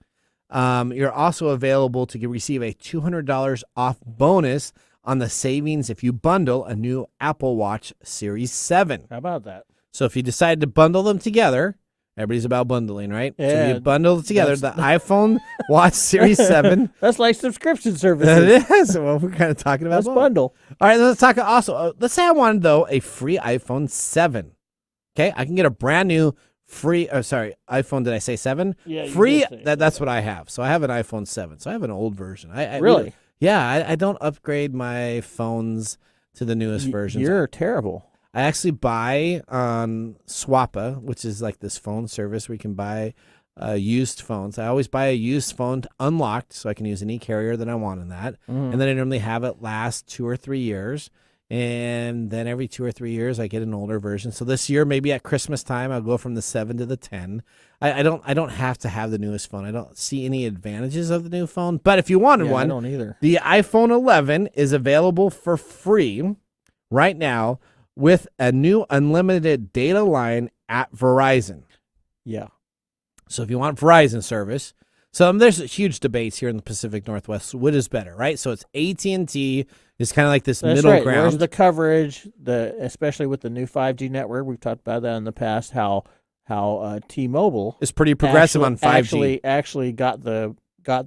You're also available to receive a $200 off bonus on the savings if you bundle a new Apple Watch Series 7. How about that? So if you decide to bundle them together, everybody's about bundling, right? Yeah, so you bundle together the iPhone Watch Series 7. That's like subscription services. It is. Well, we're kind of talking about bundle. All right, let's talk also. Let's say I wanted, though, a free iPhone 7. Okay, I can get a brand new free, iPhone, did I say 7? Yeah, free, that's what I have. So I have an iPhone 7. So I have an old version. Really? I don't upgrade my phones to the newest versions. You're terrible. I actually buy on Swappa, which is like this phone service where you can buy used phones. I always buy a used phone unlocked so I can use any carrier that I want in that. And then I normally have it last 2 or 3 years. And then every 2 or 3 years, I get an older version. So this year, maybe at Christmas time, I'll go from the 7 to the 10. I don't have to have the newest phone. I don't see any advantages of the new phone. But if you wanted one, I don't either. The iPhone 11 is available for free right now with a new unlimited data line at Verizon. Yeah. So if you want Verizon service, so there's huge debates here in the Pacific Northwest. What is better, right? So it's AT&T is kind of like this That's middle right. ground. Where's the coverage? Especially with the new 5G network, we've talked about that in the past. How T-Mobile is pretty progressive on 5G. Actually got the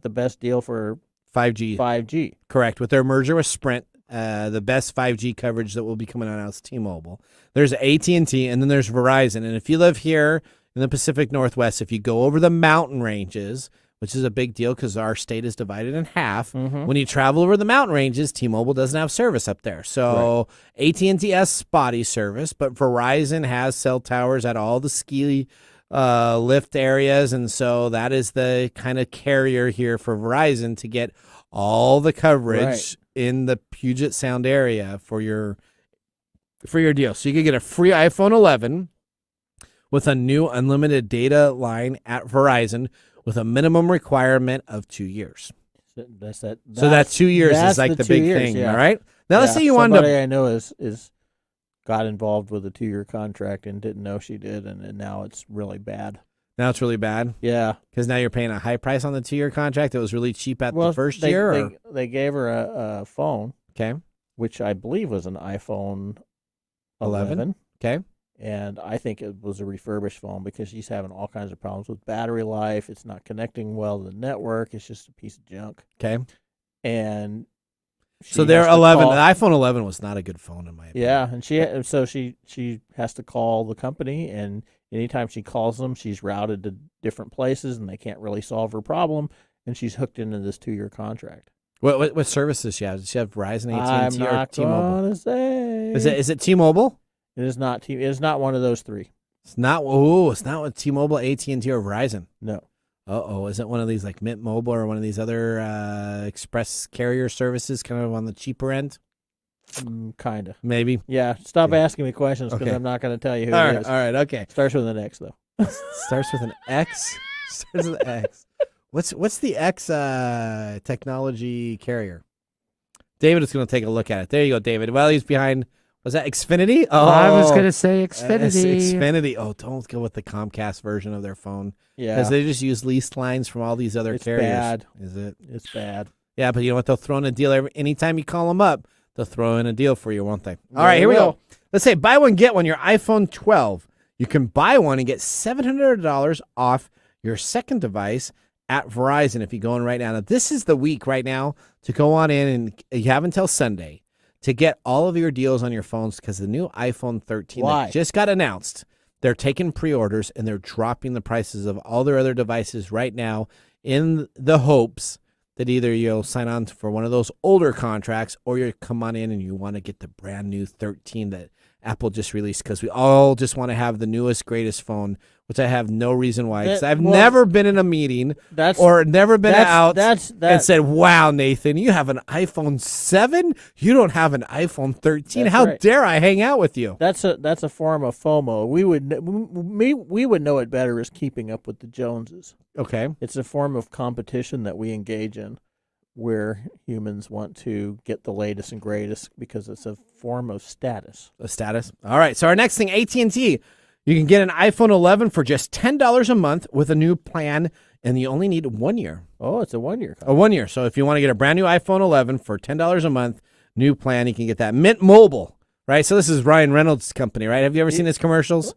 best deal for 5G. 5G. Correct. With their merger with Sprint, the best 5G coverage that will be coming out now is T-Mobile. There's AT&T, and then there's Verizon. And if you live here in the Pacific Northwest, if you go over the mountain ranges, which is a big deal because our state is divided in half. When you travel over the mountain ranges, T-Mobile doesn't have service up there. So AT&T has spotty service, but Verizon has cell towers at all the ski lift areas. And so that is the kind of carrier here for Verizon to get all the coverage in the Puget Sound area for your deal. So you could get a free iPhone 11 with a new unlimited data line at Verizon with a minimum requirement of 2 years. So that 2 years is like the big thing, all right? Now, let's say you wanted to... Somebody I know is got involved with a 2-year contract and didn't know she did, and now it's really bad. Now it's really bad? Yeah. Because now you're paying a high price on the 2-year contract. It was really cheap at the first year? They gave her a phone, okay, which I believe was an iPhone 11. Okay. And I think it was a refurbished phone because she's having all kinds of problems with battery life. It's not connecting well to the network. It's just a piece of junk. Okay. And so their 11, the iPhone 11 was not a good phone in my opinion. Yeah, and she has to call the company, and anytime she calls them, she's routed to different places, and they can't really solve her problem, and she's hooked into this 2-year contract. What service does she have? Does she have Verizon, AT&T, or T-Mobile? I'm not going to say. Is it T-Mobile? It is not. It is not one of those three. It's not. Oh, it's not with T-Mobile, AT&T, or Verizon. No. Is it one of these like Mint Mobile or one of these other express carrier services, kind of on the cheaper end? Kind of. Maybe. Yeah. Stop asking me questions because I'm not going to tell you who it is. All right. Okay. Starts with an X though. Starts with an X. Starts with an X. What's the X technology carrier? David is going to take a look at it. There you go, David. Well, he's behind. Was that Xfinity? Oh, I was going to say Xfinity. Xfinity. Oh, don't go with the Comcast version of their phone. Yeah. Because they just use leased lines from all these other carriers. Bad. Is it? It's bad. Yeah, but you know what? They'll throw in a deal anytime you call them up. They'll throw in a deal for you, won't they? All right, here we go. Let's say buy one, get one, your iPhone 12. You can buy one and get $700 off your second device at Verizon if you go in right now. Now, this is the week right now to go on in, and you have until Sunday to get all of your deals on your phones because the new iPhone 13 that just got announced, they're taking pre-orders and they're dropping the prices of all their other devices right now in the hopes that either you'll sign on for one of those older contracts or you come on in and you want to get the brand new 13 that Apple just released because we all just want to have the newest, greatest phone, which I have no reason why. Because I've never been in a meeting or never been out and said, wow, Nathan, you have an iPhone 7? You don't have an iPhone 13? How dare I hang out with you? That's a form of FOMO. We would know it better as keeping up with the Joneses. Okay. It's a form of competition that we engage in where humans want to get the latest and greatest because it's a form of status. A status? All right. So our next thing, AT&T. You can get an iPhone 11 for just $10 a month with a new plan, and you only need 1 year. Oh, it's a 1 year. A 1 year. So if you want to get a brand new iPhone 11 for $10 a month, new plan, you can get that. Mint Mobile, right? So this is Ryan Reynolds' company, right? Have you ever seen his commercials?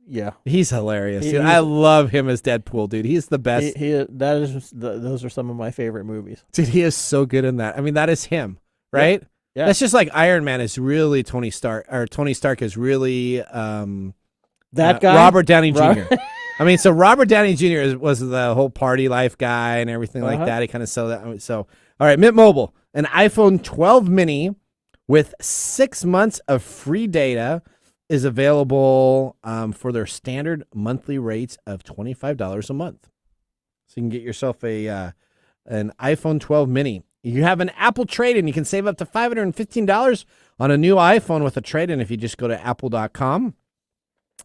Yeah. He's hilarious. Dude. I love him as Deadpool, dude. He's the best. Those are some of my favorite movies. Dude, he is so good in that. I mean, that is him, right? Yeah. That's just like Iron Man is really Tony Stark, or Tony Stark is really that guy? Robert Downey Jr. I mean, so Robert Downey Jr. was the whole party life guy and everything like that. He kind of sold that. So, all right, Mint Mobile, an iPhone 12 mini with 6 months of free data is available for their standard monthly rates of $25 a month. So you can get yourself an iPhone 12 mini. You have an Apple trade-in. You can save up to $515 on a new iPhone with a trade-in if you just go to apple.com.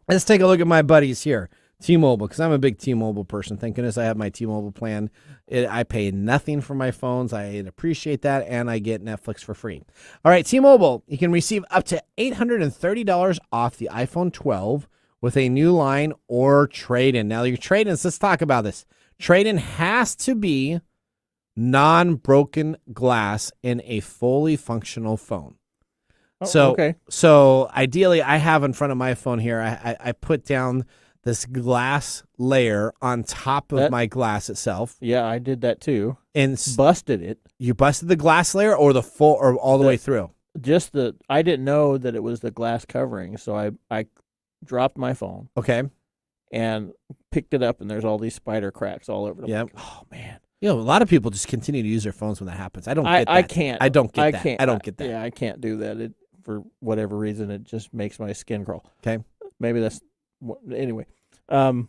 Let's take a look at my buddies here. T-Mobile, because I'm a big T-Mobile person. Thank goodness I have my T-Mobile plan. I pay nothing for my phones. I appreciate that, and I get Netflix for free. All right, T-Mobile, you can receive up to $830 off the iPhone 12 with a new line or trade-in. Now, your trade-ins, let's talk about this. Trade-in has to be non-broken glass in a fully functional phone. So ideally, I have in front of my phone here, I put down this glass layer on top of my glass itself. Yeah, I did that too. And busted it. You busted the glass layer or the full or all the way through? I didn't know that it was the glass covering, so I dropped my phone. Okay. And picked it up, and there's all these spider cracks all over. Yeah. Like, oh man. A lot of people just continue to use their phones when that happens. I don't get that. I can't. I don't get that. Can't. I don't get that. Yeah, I can't do that. For whatever reason, it just makes my skin crawl. Okay. Maybe that's anyway. So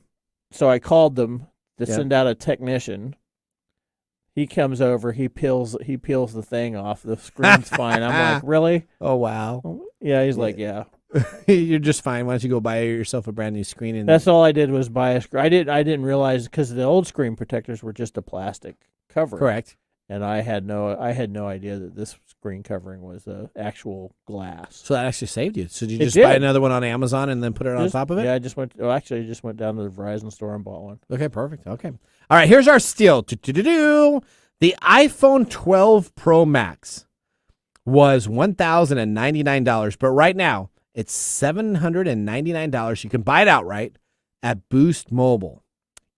I called them to send out a technician. He comes over. He peels the thing off. The screen's fine. I'm like, really? Oh wow. Yeah. He's like, yeah. You're just fine. Why don't you go buy yourself a brand new screen? And that's all I did was buy a screen. I didn't realize because the old screen protectors were just a plastic cover. Correct. And I had no idea that this screen covering was actual glass. So that actually saved you. So did you just buy another one on Amazon and then put it on top of it? Yeah, I just went down to the Verizon store and bought one. Okay, perfect. Okay. All right, here's our steal. The iPhone 12 Pro Max was $1,099, but right now it's $799. You can buy it outright at Boost Mobile.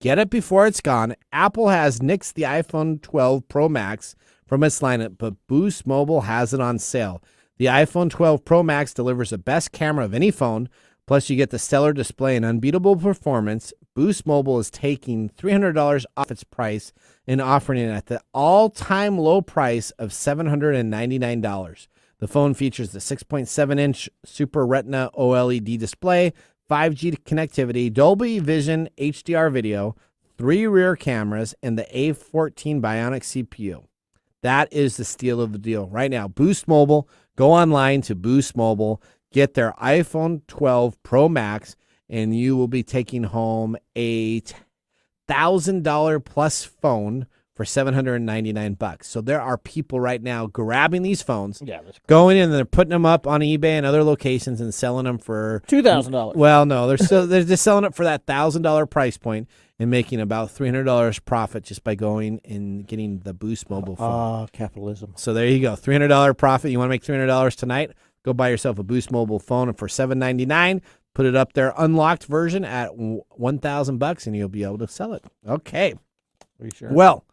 Get it before it's gone. Apple has nixed the iPhone 12 Pro Max from its lineup, but Boost Mobile has it on sale. The iPhone 12 Pro Max delivers the best camera of any phone, plus you get the stellar display and unbeatable performance. Boost Mobile is taking $300 off its price and offering it at the all-time low price of $799. The phone features the 6.7-inch Super Retina OLED display, 5G connectivity, Dolby Vision HDR video, 3 rear cameras, and the A14 Bionic CPU. That is the steal of the deal right now. Boost Mobile. Go online to Boost Mobile. Get their iPhone 12 Pro Max, and you will be taking home a $1,000 plus phone for $799. So there are people right now grabbing these phones, going in and they're putting them up on eBay and other locations and selling them for $2,000. Well, no, they're just selling it for that $1,000 price point and making about $300 profit just by going and getting the Boost Mobile phone. Capitalism. So there you go, $300 profit. You want to make $300 tonight? Go buy yourself a Boost Mobile phone for $799. Put it up there, unlocked version at $1,000, and you'll be able to sell it. Okay. Are you sure? Well.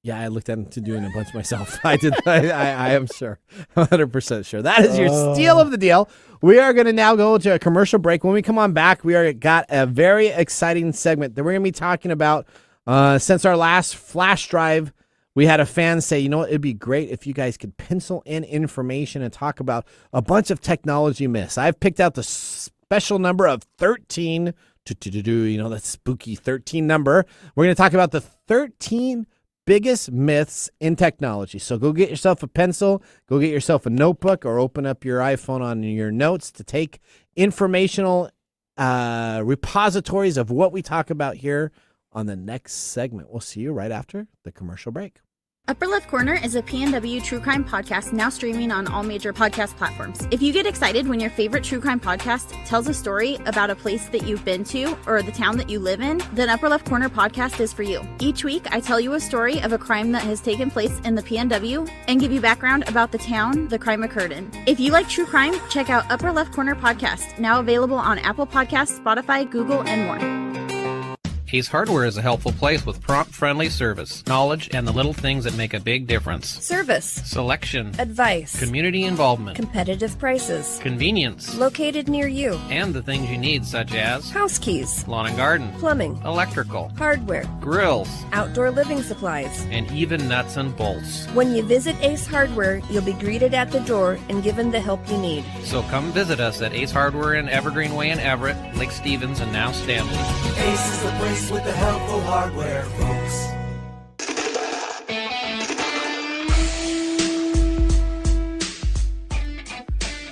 Yeah, I looked into doing a bunch myself. I did. I am sure. 100% sure. That is your steal of the deal. We are going to now go to a commercial break. When we come on back, we got a very exciting segment that we're going to be talking about. Since our last flash drive, we had a fan say, it'd be great if you guys could pencil in information and talk about a bunch of technology myths. I've picked out the special number of 13, that spooky 13 number. We're going to talk about the 13 biggest myths in technology. So go get yourself a pencil, go get yourself a notebook, or open up your iPhone on your notes to take informational repositories of what we talk about here on the next segment. We'll see you right after the commercial break. Upper Left Corner is a PNW true crime podcast now streaming on all major podcast platforms. If you get excited when your favorite true crime podcast tells a story about a place that you've been to or the town that you live in, then Upper Left Corner podcast is for you. Each week, I tell you a story of a crime that has taken place in the PNW and give you background about the town the crime occurred in. If you like true crime, check out Upper Left Corner podcast, now available on Apple Podcasts, Spotify, Google, and more. Ace Hardware is a helpful place with prompt, friendly service, knowledge, and the little things that make a big difference. Service. Selection. Advice. Community involvement. Competitive prices. Convenience. Located near you. And the things you need, such as house keys, lawn and garden, plumbing, electrical, hardware, grills, outdoor living supplies, and even nuts and bolts. When you visit Ace Hardware, you'll be greeted at the door and given the help you need. So come visit us at Ace Hardware in Evergreen Way in Everett, Lake Stevens, and now Stanley. Ace is the place with the helpful hardware, folks.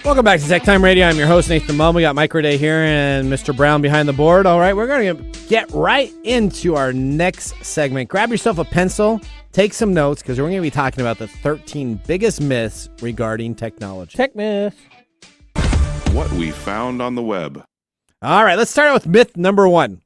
Welcome back to TechTime Radio. I'm your host, Nathan Mumm. We got Micro Day here and Mr. Brown behind the board. All right, we're going to get right into our next segment. Grab yourself a pencil, take some notes, because we're going to be talking about the 13 biggest myths regarding technology. Tech myth. What we found on the web. All right, let's start out with myth number 1.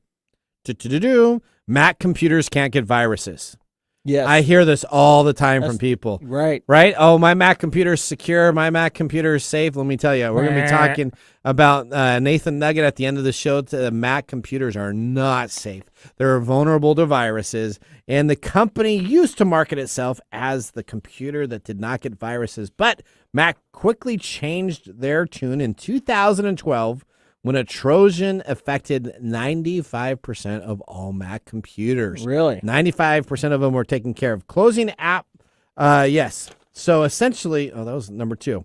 Mac computers can't get viruses. Yes. I hear this all the time from people. Right. Right? Oh, my Mac computer is secure. My Mac computer is safe. Let me tell you, we're going to be talking about Nathan Nugget at the end of the show. Mac computers are not safe. They're vulnerable to viruses. And the company used to market itself as the computer that did not get viruses. But Mac quickly changed their tune in 2012 when a Trojan affected 95% of all Mac computers. Really? 95% of them were taken care of. Closing app, yes. So essentially, that was number 2.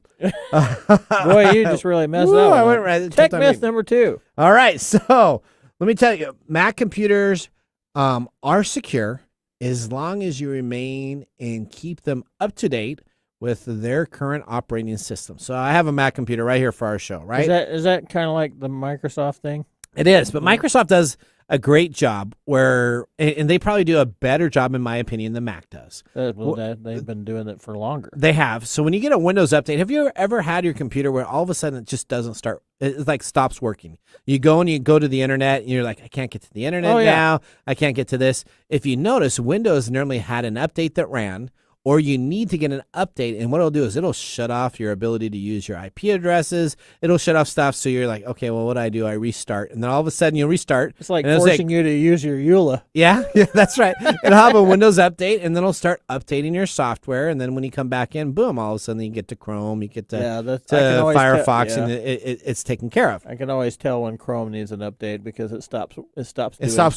Boy, you just really messed up. I went right. Tech myth number 2. All right, so let me tell you, Mac computers are secure as long as you remain and keep them up to date with their current operating system. So I have a Mac computer right here for our show, right? Is that kind of like the Microsoft thing? It is, but Microsoft does a great job and they probably do a better job, in my opinion, than Mac does. They've been doing it for longer. They have. So when you get a Windows update, have you ever had your computer where all of a sudden it just doesn't start? It like stops working. You go to the internet and you're like, I can't get to the internet now. I can't get to this. If you notice, Windows normally had an update that ran, or you need to get an update, and what it'll do is it'll shut off your ability to use your IP addresses. It'll shut off stuff, so you're like, okay, well, what do? I restart, and then all of a sudden you'll restart. It's like forcing you to use your EULA. Yeah, that's right. It'll have a Windows update, and then it'll start updating your software, and then when you come back in, boom, all of a sudden you get to Chrome, you get to Firefox, and it's taken care of. I can always tell when Chrome needs an update because it stops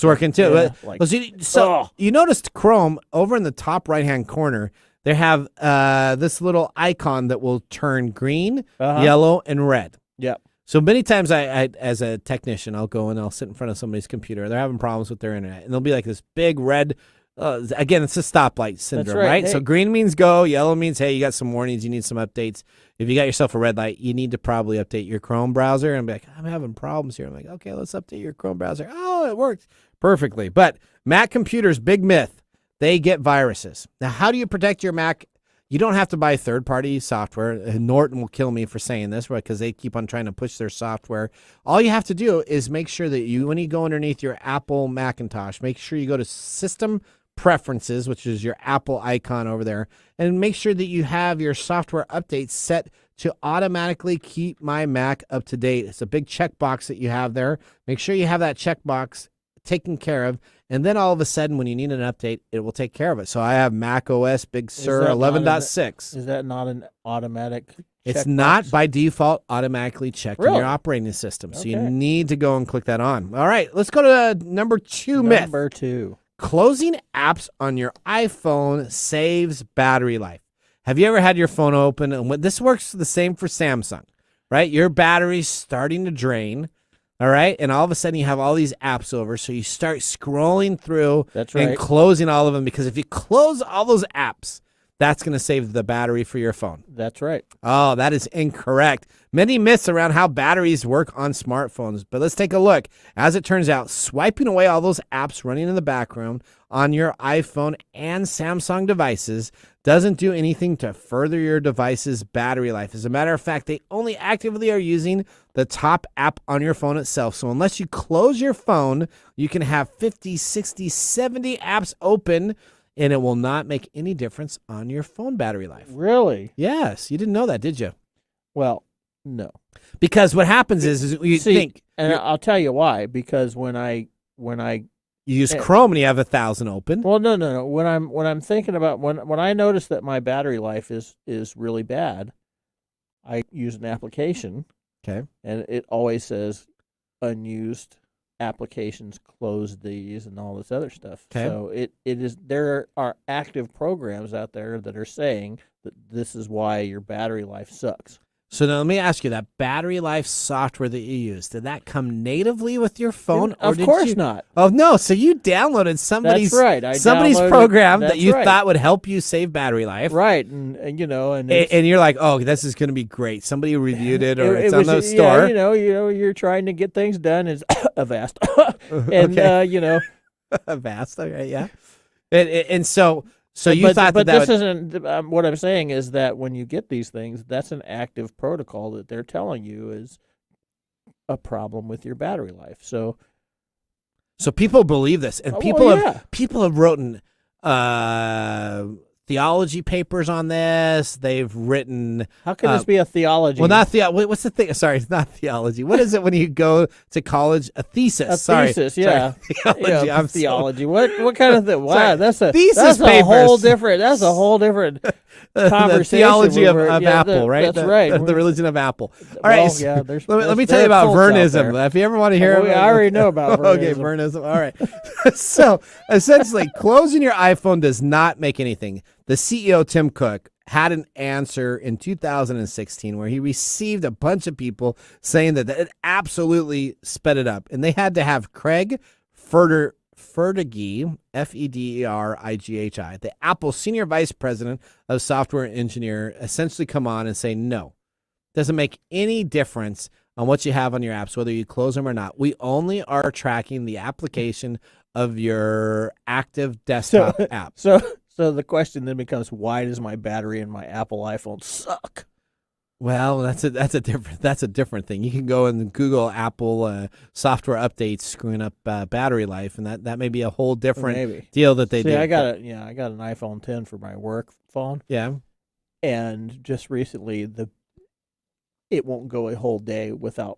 working too. Yeah, you noticed Chrome over in the top right-hand corner, they have this little icon that will turn green, yellow, and red. Yep. So many times I, as a technician, I'll go and I'll sit in front of somebody's computer. They're having problems with their internet, and there'll be like this big red. Again, it's a stoplight syndrome, right? Hey. So green means go, yellow means, hey, you got some warnings, you need some updates. If you got yourself a red light, you need to probably update your Chrome browser and be like, I'm having problems here. I'm like, okay, let's update your Chrome browser. Oh, it worked perfectly. But Mac computers, big myth. They get viruses. Now, how do you protect your Mac? You don't have to buy third-party software. Norton will kill me for saying this, right? Because they keep on trying to push their software. All you have to do is make sure that when you go underneath your Apple Macintosh, make sure you go to System Preferences, which is your Apple icon over there, and make sure that you have your software updates set to automatically keep my Mac up to date. It's a big checkbox that you have there. Make sure you have that checkbox taken care of, and then all of a sudden when you need an update, it will take care of it. So I have Mac OS Big Sur 11.6. Is that not an automatic It's not by default automatically checked in your operating system. So you Okay. need to go and click that on. All right, let's go to number 2 myth. Number 2. Closing apps on your iPhone saves battery life. Have you ever had your phone open? And this works the same for Samsung, right? Your battery's starting to drain. All right. And all of a sudden you have all these apps over. So you start scrolling through and closing all of them, because if you close all those apps, that's going to save the battery for your phone. That's right. Oh, that is incorrect. Many myths around how batteries work on smartphones. But let's take a look. As it turns out, swiping away all those apps running in the background on your iPhone and Samsung devices doesn't do anything to further your device's battery life. As a matter of fact, they only actively are using the top app on your phone itself. So unless you close your phone, you can have 50, 60, 70 apps open, and it will not make any difference on your phone battery life. Really? Yes. You didn't know that, did you? Well, no. Because what happens is you think, and I'll tell you why. Because when I You use Chrome and you have 1,000 open. Well, no. When I'm thinking about when I notice that my battery life is really bad, I use an application. Okay. And it always says unused applications, close these, and all this other stuff. Okay. So it is, there are active programs out there that are saying that this is why your battery life sucks. So now let me ask you, that battery life software that you use, did that come natively with your phone? Of course not. Oh, no. So you downloaded somebody's, That's right. somebody's downloaded- program that that's you right. thought would help you save battery life. Right. And you know, and you're like, oh, this is going to be great. Somebody reviewed it, or it's on was, the store. Yeah, you know, you're trying to get things done. Is Avast. And, Okay. you know. Avast. Okay, yeah. And so you but, thought but that this would... isn't what I'm saying is that when you get these things, that's an active protocol that they're telling you is a problem with your battery life. So people believe this, and Oh, people well, have people have written theology papers on this. They've written. how can this be a theology? Well, not what's the thing? Sorry, it's not theology. What is it when you go to college? A thesis. A Sorry. thesis, yeah. Theology. Yeah, I'm theology. What kind of thing? Wow, Sorry. that's a Thesis that's a papers. whole different. That's a whole different conversation. The theology of yeah, Apple, right? That's right. The religion of Apple. All Well, right. yeah, there's- let me there's tell you about cults out Vernism. there. If you ever want to hear Oh, about I already know about Okay, Vernism. Vernism. All right. So essentially, closing your iPhone does not make anything. The CEO, Tim Cook, had an answer in 2016 where he received a bunch of people saying that it absolutely sped it up. And they had to have Craig Fertighi, Federighi, the Apple Senior Vice President of Software Engineer, essentially come on and say, no, doesn't make any difference on what you have on your apps, whether you close them or not. We only are tracking the application of your active desktop app. So the question then becomes, why does my battery in my Apple iPhone suck? Well, that's a different thing. You can go and Google Apple software updates screwing up battery life, and that may be a whole different deal that they do. I got an iPhone 10 for my work phone. Yeah. And just recently it won't go a whole day without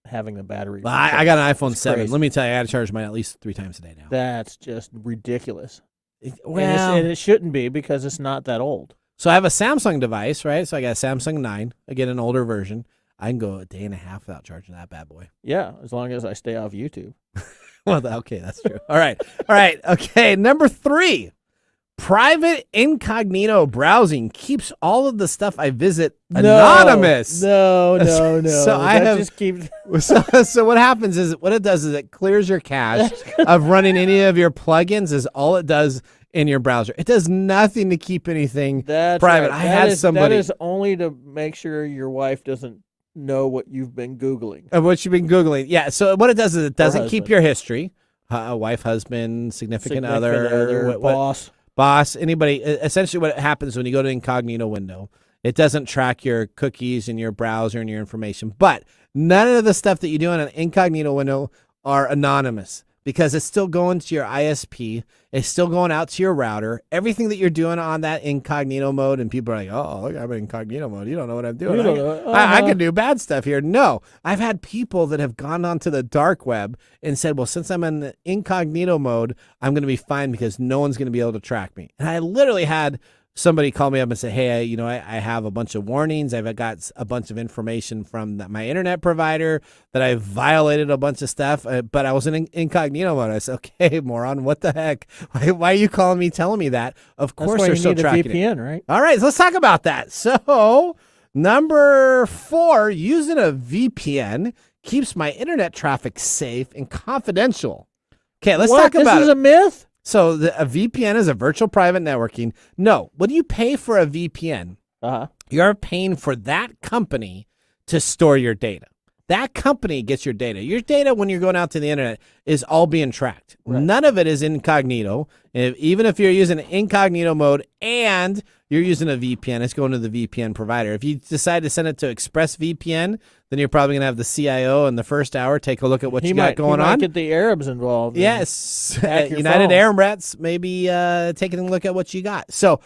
having the battery. Well, I got an iPhone 7. Crazy. Let me tell you, I got to charge mine at least 3 times a day now. That's just ridiculous. Well, and it shouldn't be because it's not that old. So I have a Samsung device, right? So I got a Samsung 9, again, an older version. I can go a day and a half without charging that bad boy. Yeah, as long as I stay off YouTube. Well, okay, that's true. All right. Okay, number 3. Private incognito browsing keeps all of the stuff I visit anonymous. No. So I That have just keeps. So what happens is what it does is it clears your cache of running any of your plugins. Is all it does in your browser. It does nothing to keep anything That's private. right. I had somebody. That is only to make sure your wife doesn't know what you've been Googling. Of what you've been Googling. Yeah. So what it does is it doesn't keep husband. your history. Wife, husband, significant other, boss, anybody. Essentially what happens when you go to incognito window, it doesn't track your cookies and your browser and your information. But none of the stuff that you do in an incognito window are anonymous because it's still going to your ISP. It's still going out to your router. Everything that you're doing on that incognito mode, and people are like, oh, look, I'm in incognito mode. You don't know what I'm doing. You don't know. I can do bad stuff here. No, I've had people that have gone onto the dark web and said, well, since I'm in the incognito mode, I'm going to be fine because no one's going to be able to track me. And I literally had somebody call me up and say, hey, I have a bunch of warnings. I've got a bunch of information from my internet provider that I violated a bunch of stuff, but I was in incognito mode. I said, okay, moron, what the heck? Why are you calling me, telling me that? Of course That's why they're you still need a tracking VPN, it. right? All right, so let's talk about that. So number 4, using a VPN keeps my internet traffic safe and confidential. Okay, let's talk about This is a myth? So a VPN is a virtual private networking. No, when you pay for a VPN, you're paying for that company to store your data. That company gets your data. Your data when you're going out to the internet is all being tracked. Right. None of it is incognito. Even if you're using incognito mode and you're using a VPN, it's going to the VPN provider. If you decide to send it to ExpressVPN, then you're probably going to have the CIO in the first hour take a look at what you got going on. He might get the Arabs involved. Yes. United Emirates, maybe taking a look at what you got. So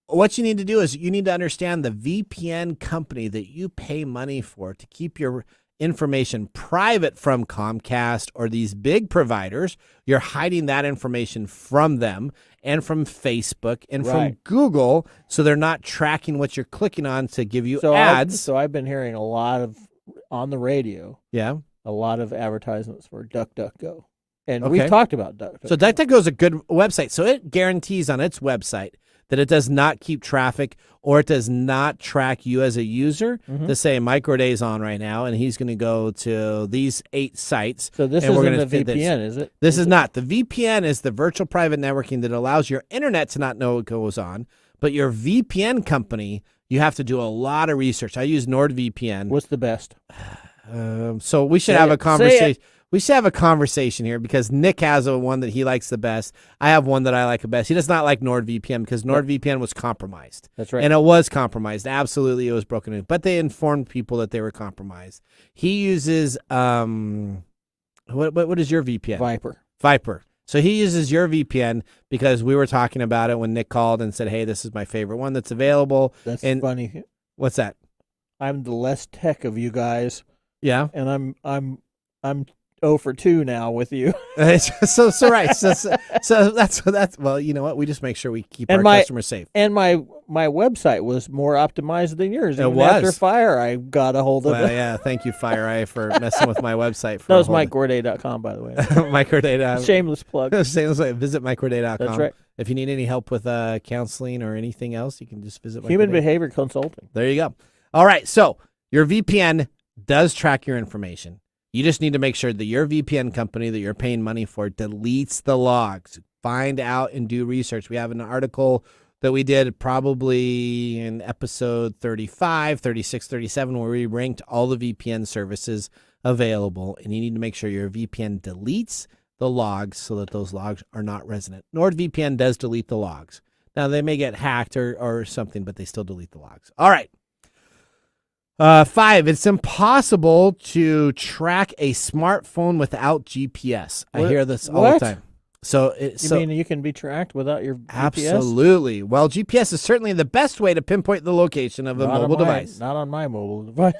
what you need to do is you need to understand the VPN company that you pay money for to keep your information private from Comcast or these big providers, you're hiding that information from them and from Facebook and from Google, so they're not tracking what you're clicking on to give you ads. So I've been hearing a lot of, on the radio, a lot of advertisements for DuckDuckGo. And we've talked about DuckDuckGo. So DuckDuckGo is a good website. So it guarantees on its website that it does not keep traffic or it does not track you as a user to say Microday's on right now and he's going to go to these 8 sites. So this isn't the VPN, is it? This is not. The VPN is the virtual private networking that allows your internet to not know what goes on, but your VPN company, you have to do a lot of research. I use NordVPN. What's the best? So we should have a conversation. We should have a conversation here because Nick has one that he likes the best. I have one that I like the best. He does not like NordVPN because NordVPN was compromised. That's right. And it was compromised. Absolutely, it was broken in. But they informed people that they were compromised. He uses, what is your VPN? Viper. So he uses your VPN because we were talking about it when Nick called and said, hey, this is my favorite one that's available. That's funny. What's that? I'm the less tech of you guys. Yeah. And I'm 0 for 2 now with you. so right. So that's well, you know what? We just make sure we keep our customers safe. And my website was more optimized than yours. It was. After Fire, I got a hold of it. Yeah, thank you, FireEye, for messing with my website. That was MikeGorday.com, by the way. MikeGorday.com. Shameless plug. Shameless plug. Visit MikeGorday.com. That's right. If you need any help with counseling or anything else, you can just visit Human Behavior Consulting. There you go. All right, so your VPN does track your information. You just need to make sure that your VPN company that you're paying money for deletes the logs. Find out and do research. We have an article that we did probably in episode 35, 36, 37, where we ranked all the VPN services available. And you need to make sure your VPN deletes the logs so that those logs are not resident. NordVPN does delete the logs. Now, they may get hacked or something, but they still delete the logs. All right. 5, it's impossible to track a smartphone without GPS. I hear this all the time. So you mean you can be tracked without your GPS? Absolutely. Well, GPS is certainly the best way to pinpoint the location of a mobile device. Not on my mobile device.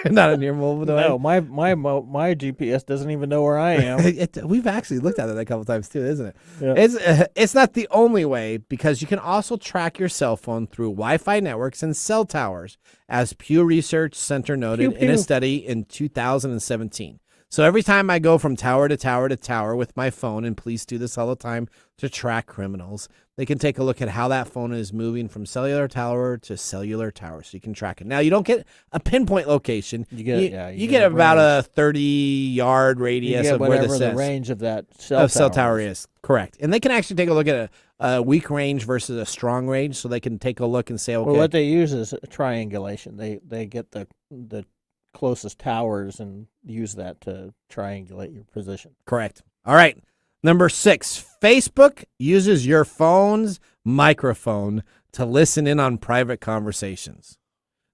Not on your mobile device? No, my GPS doesn't even know where I am. We've actually looked at it a couple times too, isn't it? Yeah. It's not the only way because you can also track your cell phone through Wi-Fi networks and cell towers, as Pew Research Center noted in a study in 2017. So every time I go from tower to tower to tower with my phone, and police do this all the time to track criminals, they can take a look at how that phone is moving from cellular tower to cellular tower, so you can track it. Now, you don't get a pinpoint location. You get about a 30-yard radius of where this is. The range of that cell tower is. Correct. And they can actually take a look at a weak range versus a strong range, so they can take a look and say, okay. Well, what they use is triangulation. They get the closest towers and use that to triangulate your position. Correct. All right. Number 6, Facebook uses your phone's microphone to listen in on private conversations.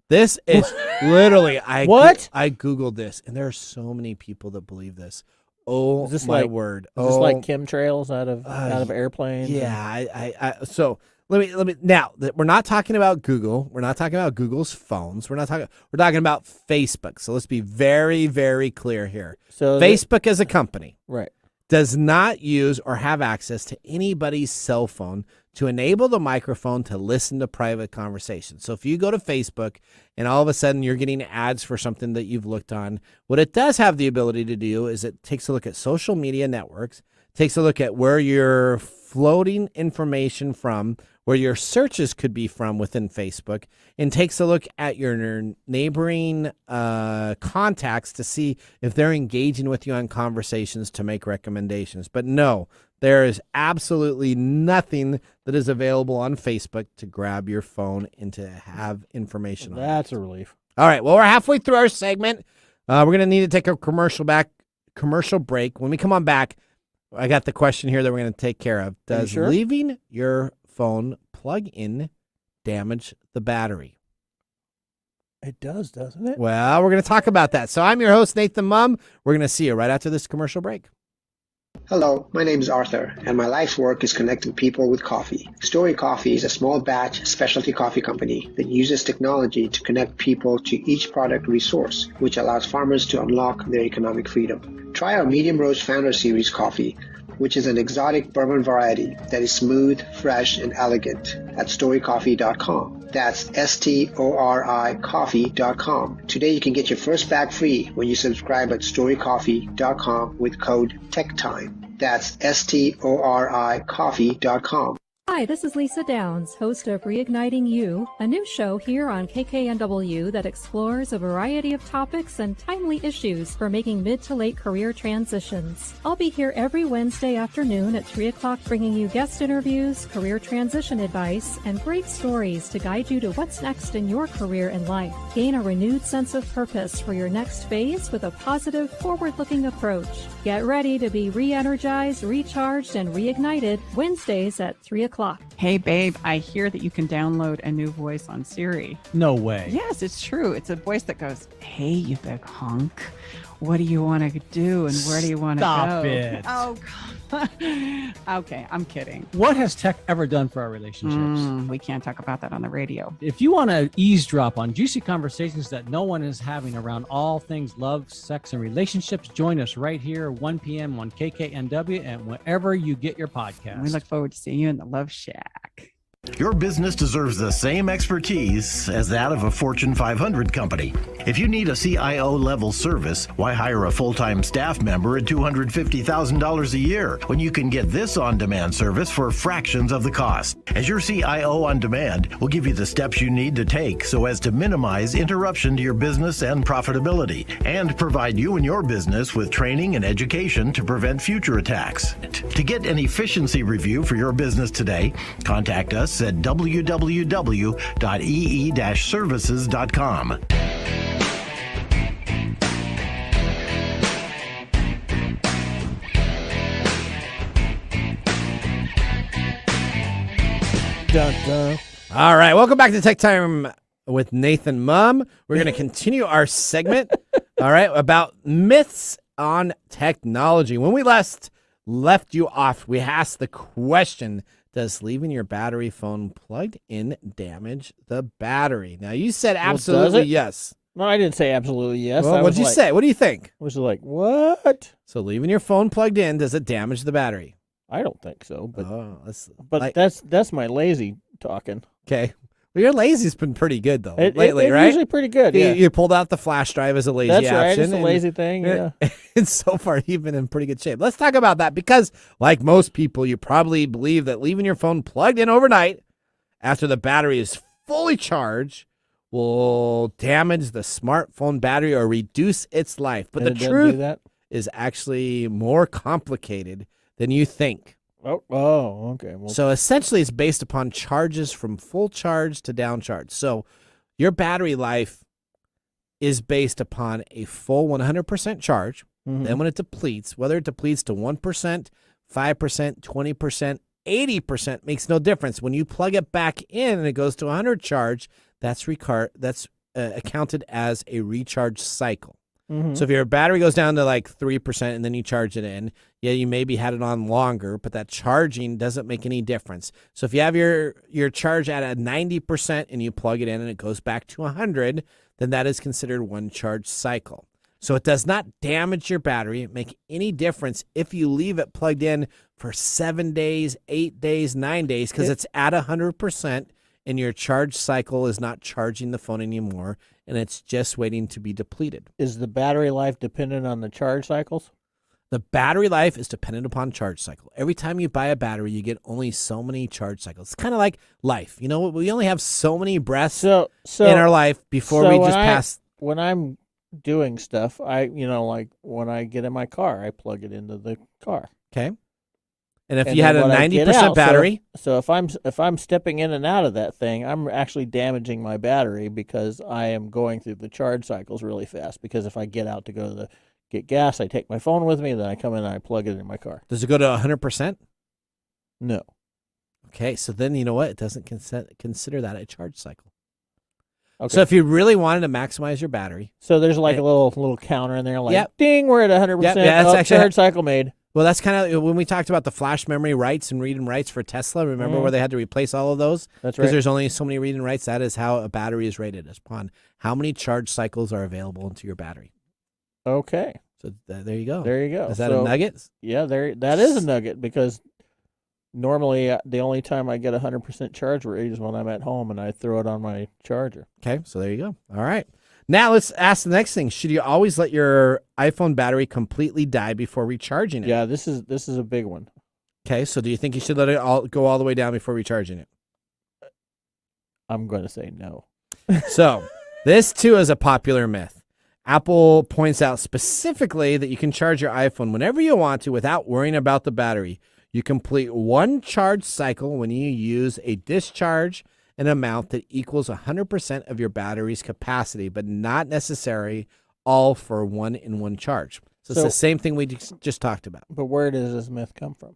This is literally, I Googled this, and there are so many people that believe this. Oh, is this my word. Is this like chemtrails out of airplanes? Yeah. So let me now we're not talking about Google. We're not talking about Google's phones. We're talking about Facebook. So let's be very, very clear here. So Facebook as a company does not use or have access to anybody's cell phone to enable the microphone to listen to private conversations. So if you go to Facebook and all of a sudden you're getting ads for something that you've looked on, what it does have the ability to do is it takes a look at social media networks, takes a look at where you're floating information from, where your searches could be from within Facebook, and takes a look at your neighboring contacts to see if they're engaging with you on conversations to make recommendations. But no, there is absolutely nothing that is available on Facebook to grab your phone and to have information on. That's a relief. All right, well, we're halfway through our segment. We're going to need to take a commercial break. When we come on back, I got the question here that we're going to take care of. Does leaving your phone plug-in damage the battery? It does, doesn't it? Well, we're going to talk about that. So I'm your host, Nathan Mumm. We're going to see you right after this commercial break. Hello, my name is Arthur, and my life's work is connecting people with coffee. StoriCoffee is a small batch specialty coffee company that uses technology to connect people to each product resource, which allows farmers to unlock their economic freedom. Try our Medium Roast Founder Series coffee, which is an exotic bourbon variety that is smooth, fresh, and elegant at StoriCoffee.com. That's STORI coffee.com. Today you can get your first bag free when you subscribe at StoriCoffee.com with code TechTime. That's STORI coffee.com. Hi, this is Lisa Downs, host of Reigniting You, a new show here on KKNW that explores a variety of topics and timely issues for making mid to late career transitions. I'll be here every Wednesday afternoon at 3 o'clock bringing you guest interviews, career transition advice, and great stories to guide you to what's next in your career and life. Gain a renewed sense of purpose for your next phase with a positive, forward-looking approach. Get ready to be re-energized, recharged, and reignited Wednesdays at 3 o'clock. Hey, babe, I hear that you can download a new voice on Siri. No way. Yes, it's true. It's a voice that goes, hey, you big hunk. What do you want to do and where do you want to go? Stop it. Oh, God. Okay, I'm kidding. What has tech ever done for our relationships? We can't talk about that on the radio. If you want to eavesdrop on juicy conversations that no one is having around all things love, sex, and relationships, join us right here, 1 p.m. on KKNW and wherever you get your podcast. We look forward to seeing you in the Love Shack. Your business deserves the same expertise as that of a Fortune 500 company. If you need a CIO-level service, why hire a full-time staff member at $250,000 a year when you can get this on-demand service for fractions of the cost? As your CIO on demand, we'll give you the steps you need to take so as to minimize interruption to your business and profitability, and provide you and your business with training and education to prevent future attacks. To get an efficiency review for your business today, contact us at www.ee-services.com. Dun, dun. All right, welcome back to Tech Time with Nathan Mumm. We're going to continue our segment, all right, about myths on technology. When we left you off, we asked the question, does leaving your battery phone plugged in damage the battery? Now, you said absolutely yes. No, I didn't say absolutely yes. Well, what did you say? What do you think? I was like, what? So leaving your phone plugged in, does it damage the battery? I don't think so, but like, that's my lazy talking. Okay. Well, your lazy's been pretty good, though, lately, it's right? usually pretty good, yeah. You pulled out the flash drive as a lazy option. That's right, it's a lazy thing, yeah. And so far, you've been in pretty good shape. Let's talk about that because, like most people, you probably believe that leaving your phone plugged in overnight after the battery is fully charged will damage the smartphone battery or reduce its life. But the truth is actually more complicated than you think. Oh, okay. Well, so essentially, it's based upon charges from full charge to down charge. So your battery life is based upon a full 100% charge. Mm-hmm. Then when it depletes, whether it depletes to 1%, 5%, 20%, 80%, makes no difference. When you plug it back in and it goes to 100 charge, that's accounted as a recharge cycle. Mm-hmm. So if your battery goes down to like 3% and then you charge it in, yeah, you maybe had it on longer, but that charging doesn't make any difference. So if you have your charge at a 90% and you plug it in and it goes back to 100, then that is considered one charge cycle. So it does not damage your battery, make any difference if you leave it plugged in for 7 days, 8 days, 9 days, because it's at 100% and your charge cycle is not charging the phone anymore, and it's just waiting to be depleted. Is the battery life dependent on the charge cycles? The battery life is dependent upon charge cycle. Every time you buy a battery, you get only so many charge cycles. It's kind of like life. You know, we only have so many breaths in our life before we just pass. When I'm doing stuff, like when I get in my car, I plug it into the car. Okay. And if you had a 90% battery, so if I'm stepping in and out of that thing, I'm actually damaging my battery because I am going through the charge cycles really fast. Because if I get out to go to get gas, I take my phone with me, then I come in and I plug it in my car. Does it go to 100%? No. Okay, so then you know what? It doesn't consider that a charge cycle. Okay. So if you really wanted to maximize your battery, so there's like a little counter in there, like yep. ding, we're at 100%. Yep, yeah, that's actually charge cycle made. Well, that's kind of when we talked about the flash memory writes and read and writes for Tesla. Remember where they had to replace all of those? That's right. Because there's only so many read and writes. That is how a battery is rated, as upon how many charge cycles are available into your battery. Okay. So there you go. There you go. Is that a nugget? Yeah, that is a nugget, because normally the only time I get 100% charge rate is when I'm at home and I throw it on my charger. Okay, so there you go. All right. Now let's ask the next thing. Should you always let your iPhone battery completely die before recharging it? Yeah, this is a big one. Okay, so do you think you should let it go all the way down before recharging it? I'm going to say no. So this too is a popular myth. Apple points out specifically that you can charge your iPhone whenever you want to without worrying about the battery. You complete one charge cycle when you use a discharge an amount that equals 100% of your battery's capacity, but not necessary all for one-in-one charge. So it's the same thing we just talked about. But where does this myth come from?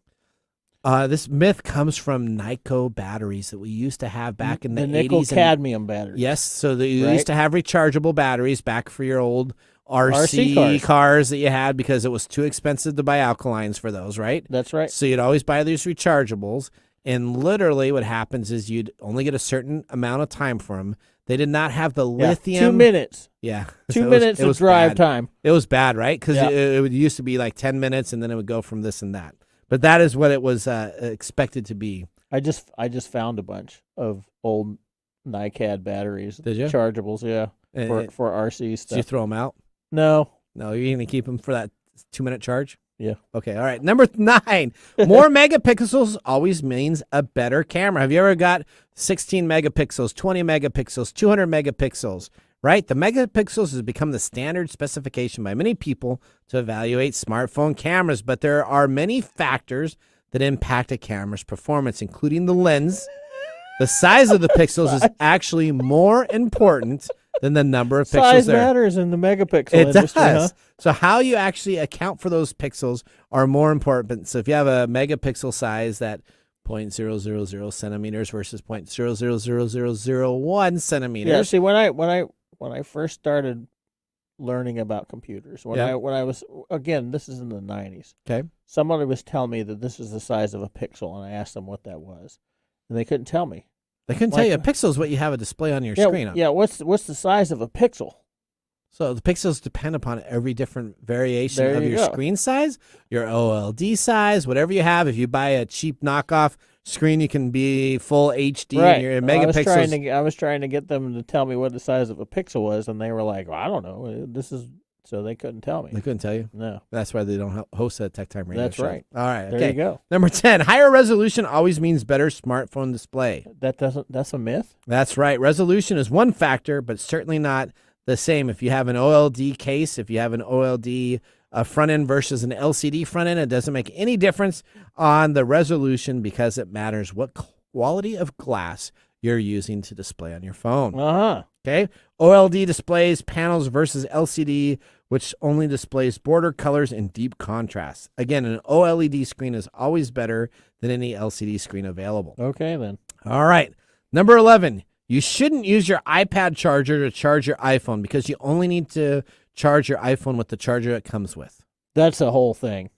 This myth comes from Nico batteries that we used to have back in the 80s. Nickel cadmium batteries. Yes, so you used to have rechargeable batteries back for your old RC cars that you had, because it was too expensive to buy alkalines for those, right? That's right. So you'd always buy these rechargeables. And literally what happens is you'd only get a certain amount of time for them. They did not have the lithium. 2 minutes. Yeah. 2 minutes of drive time. It was bad, right? Because it used to be like 10 minutes, and then it would go from this and that. But that is what it was expected to be. I just found a bunch of old NiCad batteries. Did you? Chargeables, yeah, for RC stuff. Did you throw them out? No. No, you're going to keep them for that 2-minute charge? Yeah. Okay. All right. Number 9. More megapixels always means a better camera. Have you ever got 16 megapixels, 20 megapixels, 200 megapixels, right? The megapixels has become the standard specification by many people to evaluate smartphone cameras, but there are many factors that impact a camera's performance, including the lens. The size of the pixels is actually more important than the number of pixels Size there. matters in the megapixel It industry. does. Huh? So how you actually account for those pixels are more important. So if you have a megapixel size that 0.000 centimeters versus 0.00001 centimeters. Yeah. See, when I first started learning about computers, when I was, again, this is in the 90s. Okay. Somebody was telling me that this is the size of a pixel, and I asked them what that was, and they couldn't tell me. They couldn't tell you a pixel is what you have a display on your screen on. Yeah, what's the size of a pixel? So the pixels depend upon every different variation of your screen size, your OLED size, whatever you have. If you buy a cheap knockoff screen, you can be full HD and your megapixels. I was trying to get them to tell me what the size of a pixel was, and they were like, well, I don't know. So they couldn't tell me. They couldn't tell you? No. That's why they don't host a TechTime Radio That's show. right. All right. There okay. you go. Number 10, higher resolution always means better smartphone display. That's a myth? That's right. Resolution is one factor, but certainly not the same. If you have an OLED case, if you have an OLED front end versus an LCD front end, it doesn't make any difference on the resolution, because it matters what quality of glass you're using to display on your phone. Uh-huh. Okay. OLED displays panels versus LCD, which only displays border colors in deep contrast. Again, an OLED screen is always better than any LCD screen available. Okay, then. All right. Number 11, you shouldn't use your iPad charger to charge your iPhone, because you only need to charge your iPhone with the charger it comes with. That's the whole thing.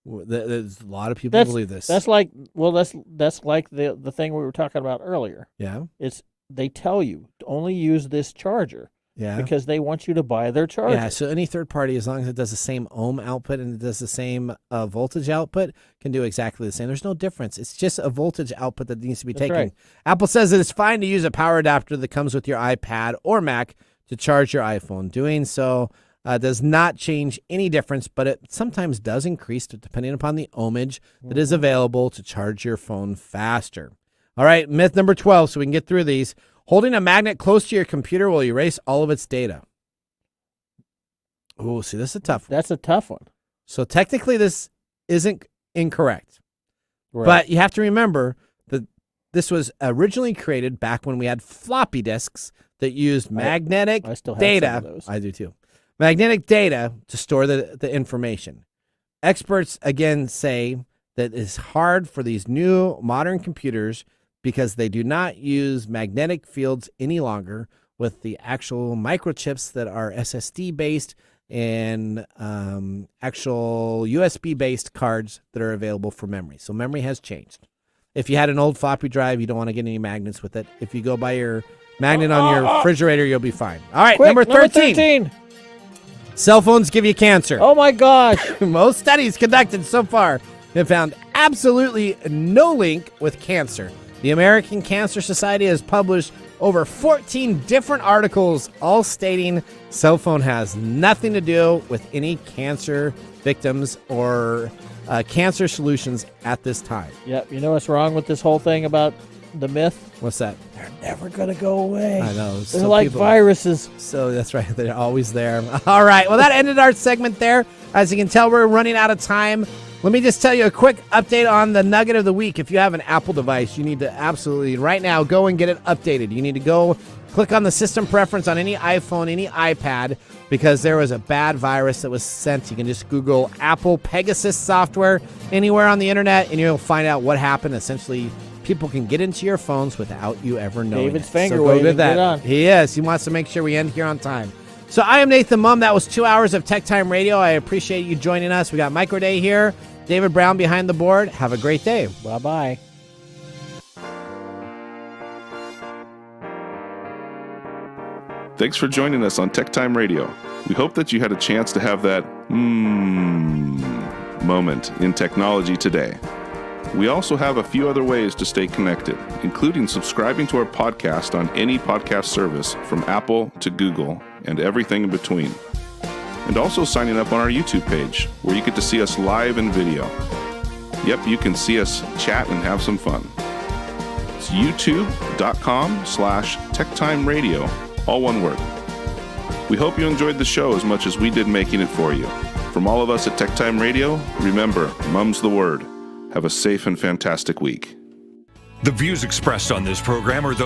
There's a lot of people believe this. That's like the thing we were talking about earlier. Yeah. They tell you to only use this charger. Yeah. Because they want you to buy their charger. Yeah, so any third party, as long as it does the same ohm output and it does the same voltage output, can do exactly the same. There's no difference. It's just a voltage output that needs to be taken. Right. Apple says that it's fine to use a power adapter that comes with your iPad or Mac to charge your iPhone. Doing so does not change any difference, but it sometimes does increase depending upon the ohmage that is available to charge your phone faster. All right, myth number 12, so we can get through these. Holding a magnet close to your computer will erase all of its data. Oh, see, this is a tough one. That's a tough one. So technically this isn't incorrect. Right. But you have to remember that this was originally created back when we had floppy disks that used magnetic I still have data. some of those. I do too. Magnetic data to store the information. Experts, again, say that it's hard for these new modern computers because they do not use magnetic fields any longer with the actual microchips that are SSD based. and actual USB-based cards that are available for memory. So memory has changed. If you had an old floppy drive, you don't want to get any magnets with it. If you go buy your magnet on your refrigerator, you'll be fine. All right, Quick, number 13. Cell phones give you cancer. Oh, my gosh. Most studies conducted so far have found absolutely no link with cancer. The American Cancer Society has published over 14 different articles, all stating cell phone has nothing to do with any cancer victims or cancer solutions at this time. Yep. You know what's wrong with this whole thing about the myth? What's that? They're never going to go away. I know. They're like viruses. So that's right. They're always there. All right. Well, that ended our segment there. As you can tell, we're running out of time. Let me just tell you a quick update on the nugget of the week. If you have an Apple device, you need to absolutely right now go and get it updated. You need to go click on the system preference on any iPhone, any iPad, because there was a bad virus that was sent. You can just Google Apple Pegasus software anywhere on the internet, and you'll find out what happened. Essentially, people can get into your phones without you ever knowing. David's it. finger So go waving. get that. Get on. He is. He wants to make sure we end here on time. So I am Nathan Mumm. That was 2 hours of Tech Time Radio. I appreciate you joining us. We got Micro Day here. David Brown behind the board. Have a great day. Bye-bye. Thanks for joining us on Tech Time Radio. We hope that you had a chance to have that moment in technology today. We also have a few other ways to stay connected, including subscribing to our podcast on any podcast service from Apple to Google and everything in between. And also signing up on our YouTube page, where you get to see us live in video. Yep, you can see us chat and have some fun. It's youtube.com/techtimeradio, all one word. We hope you enjoyed the show as much as we did making it for you. From all of us at Tech Time Radio, remember, Mum's the word. Have a safe and fantastic week. The views expressed on this program are those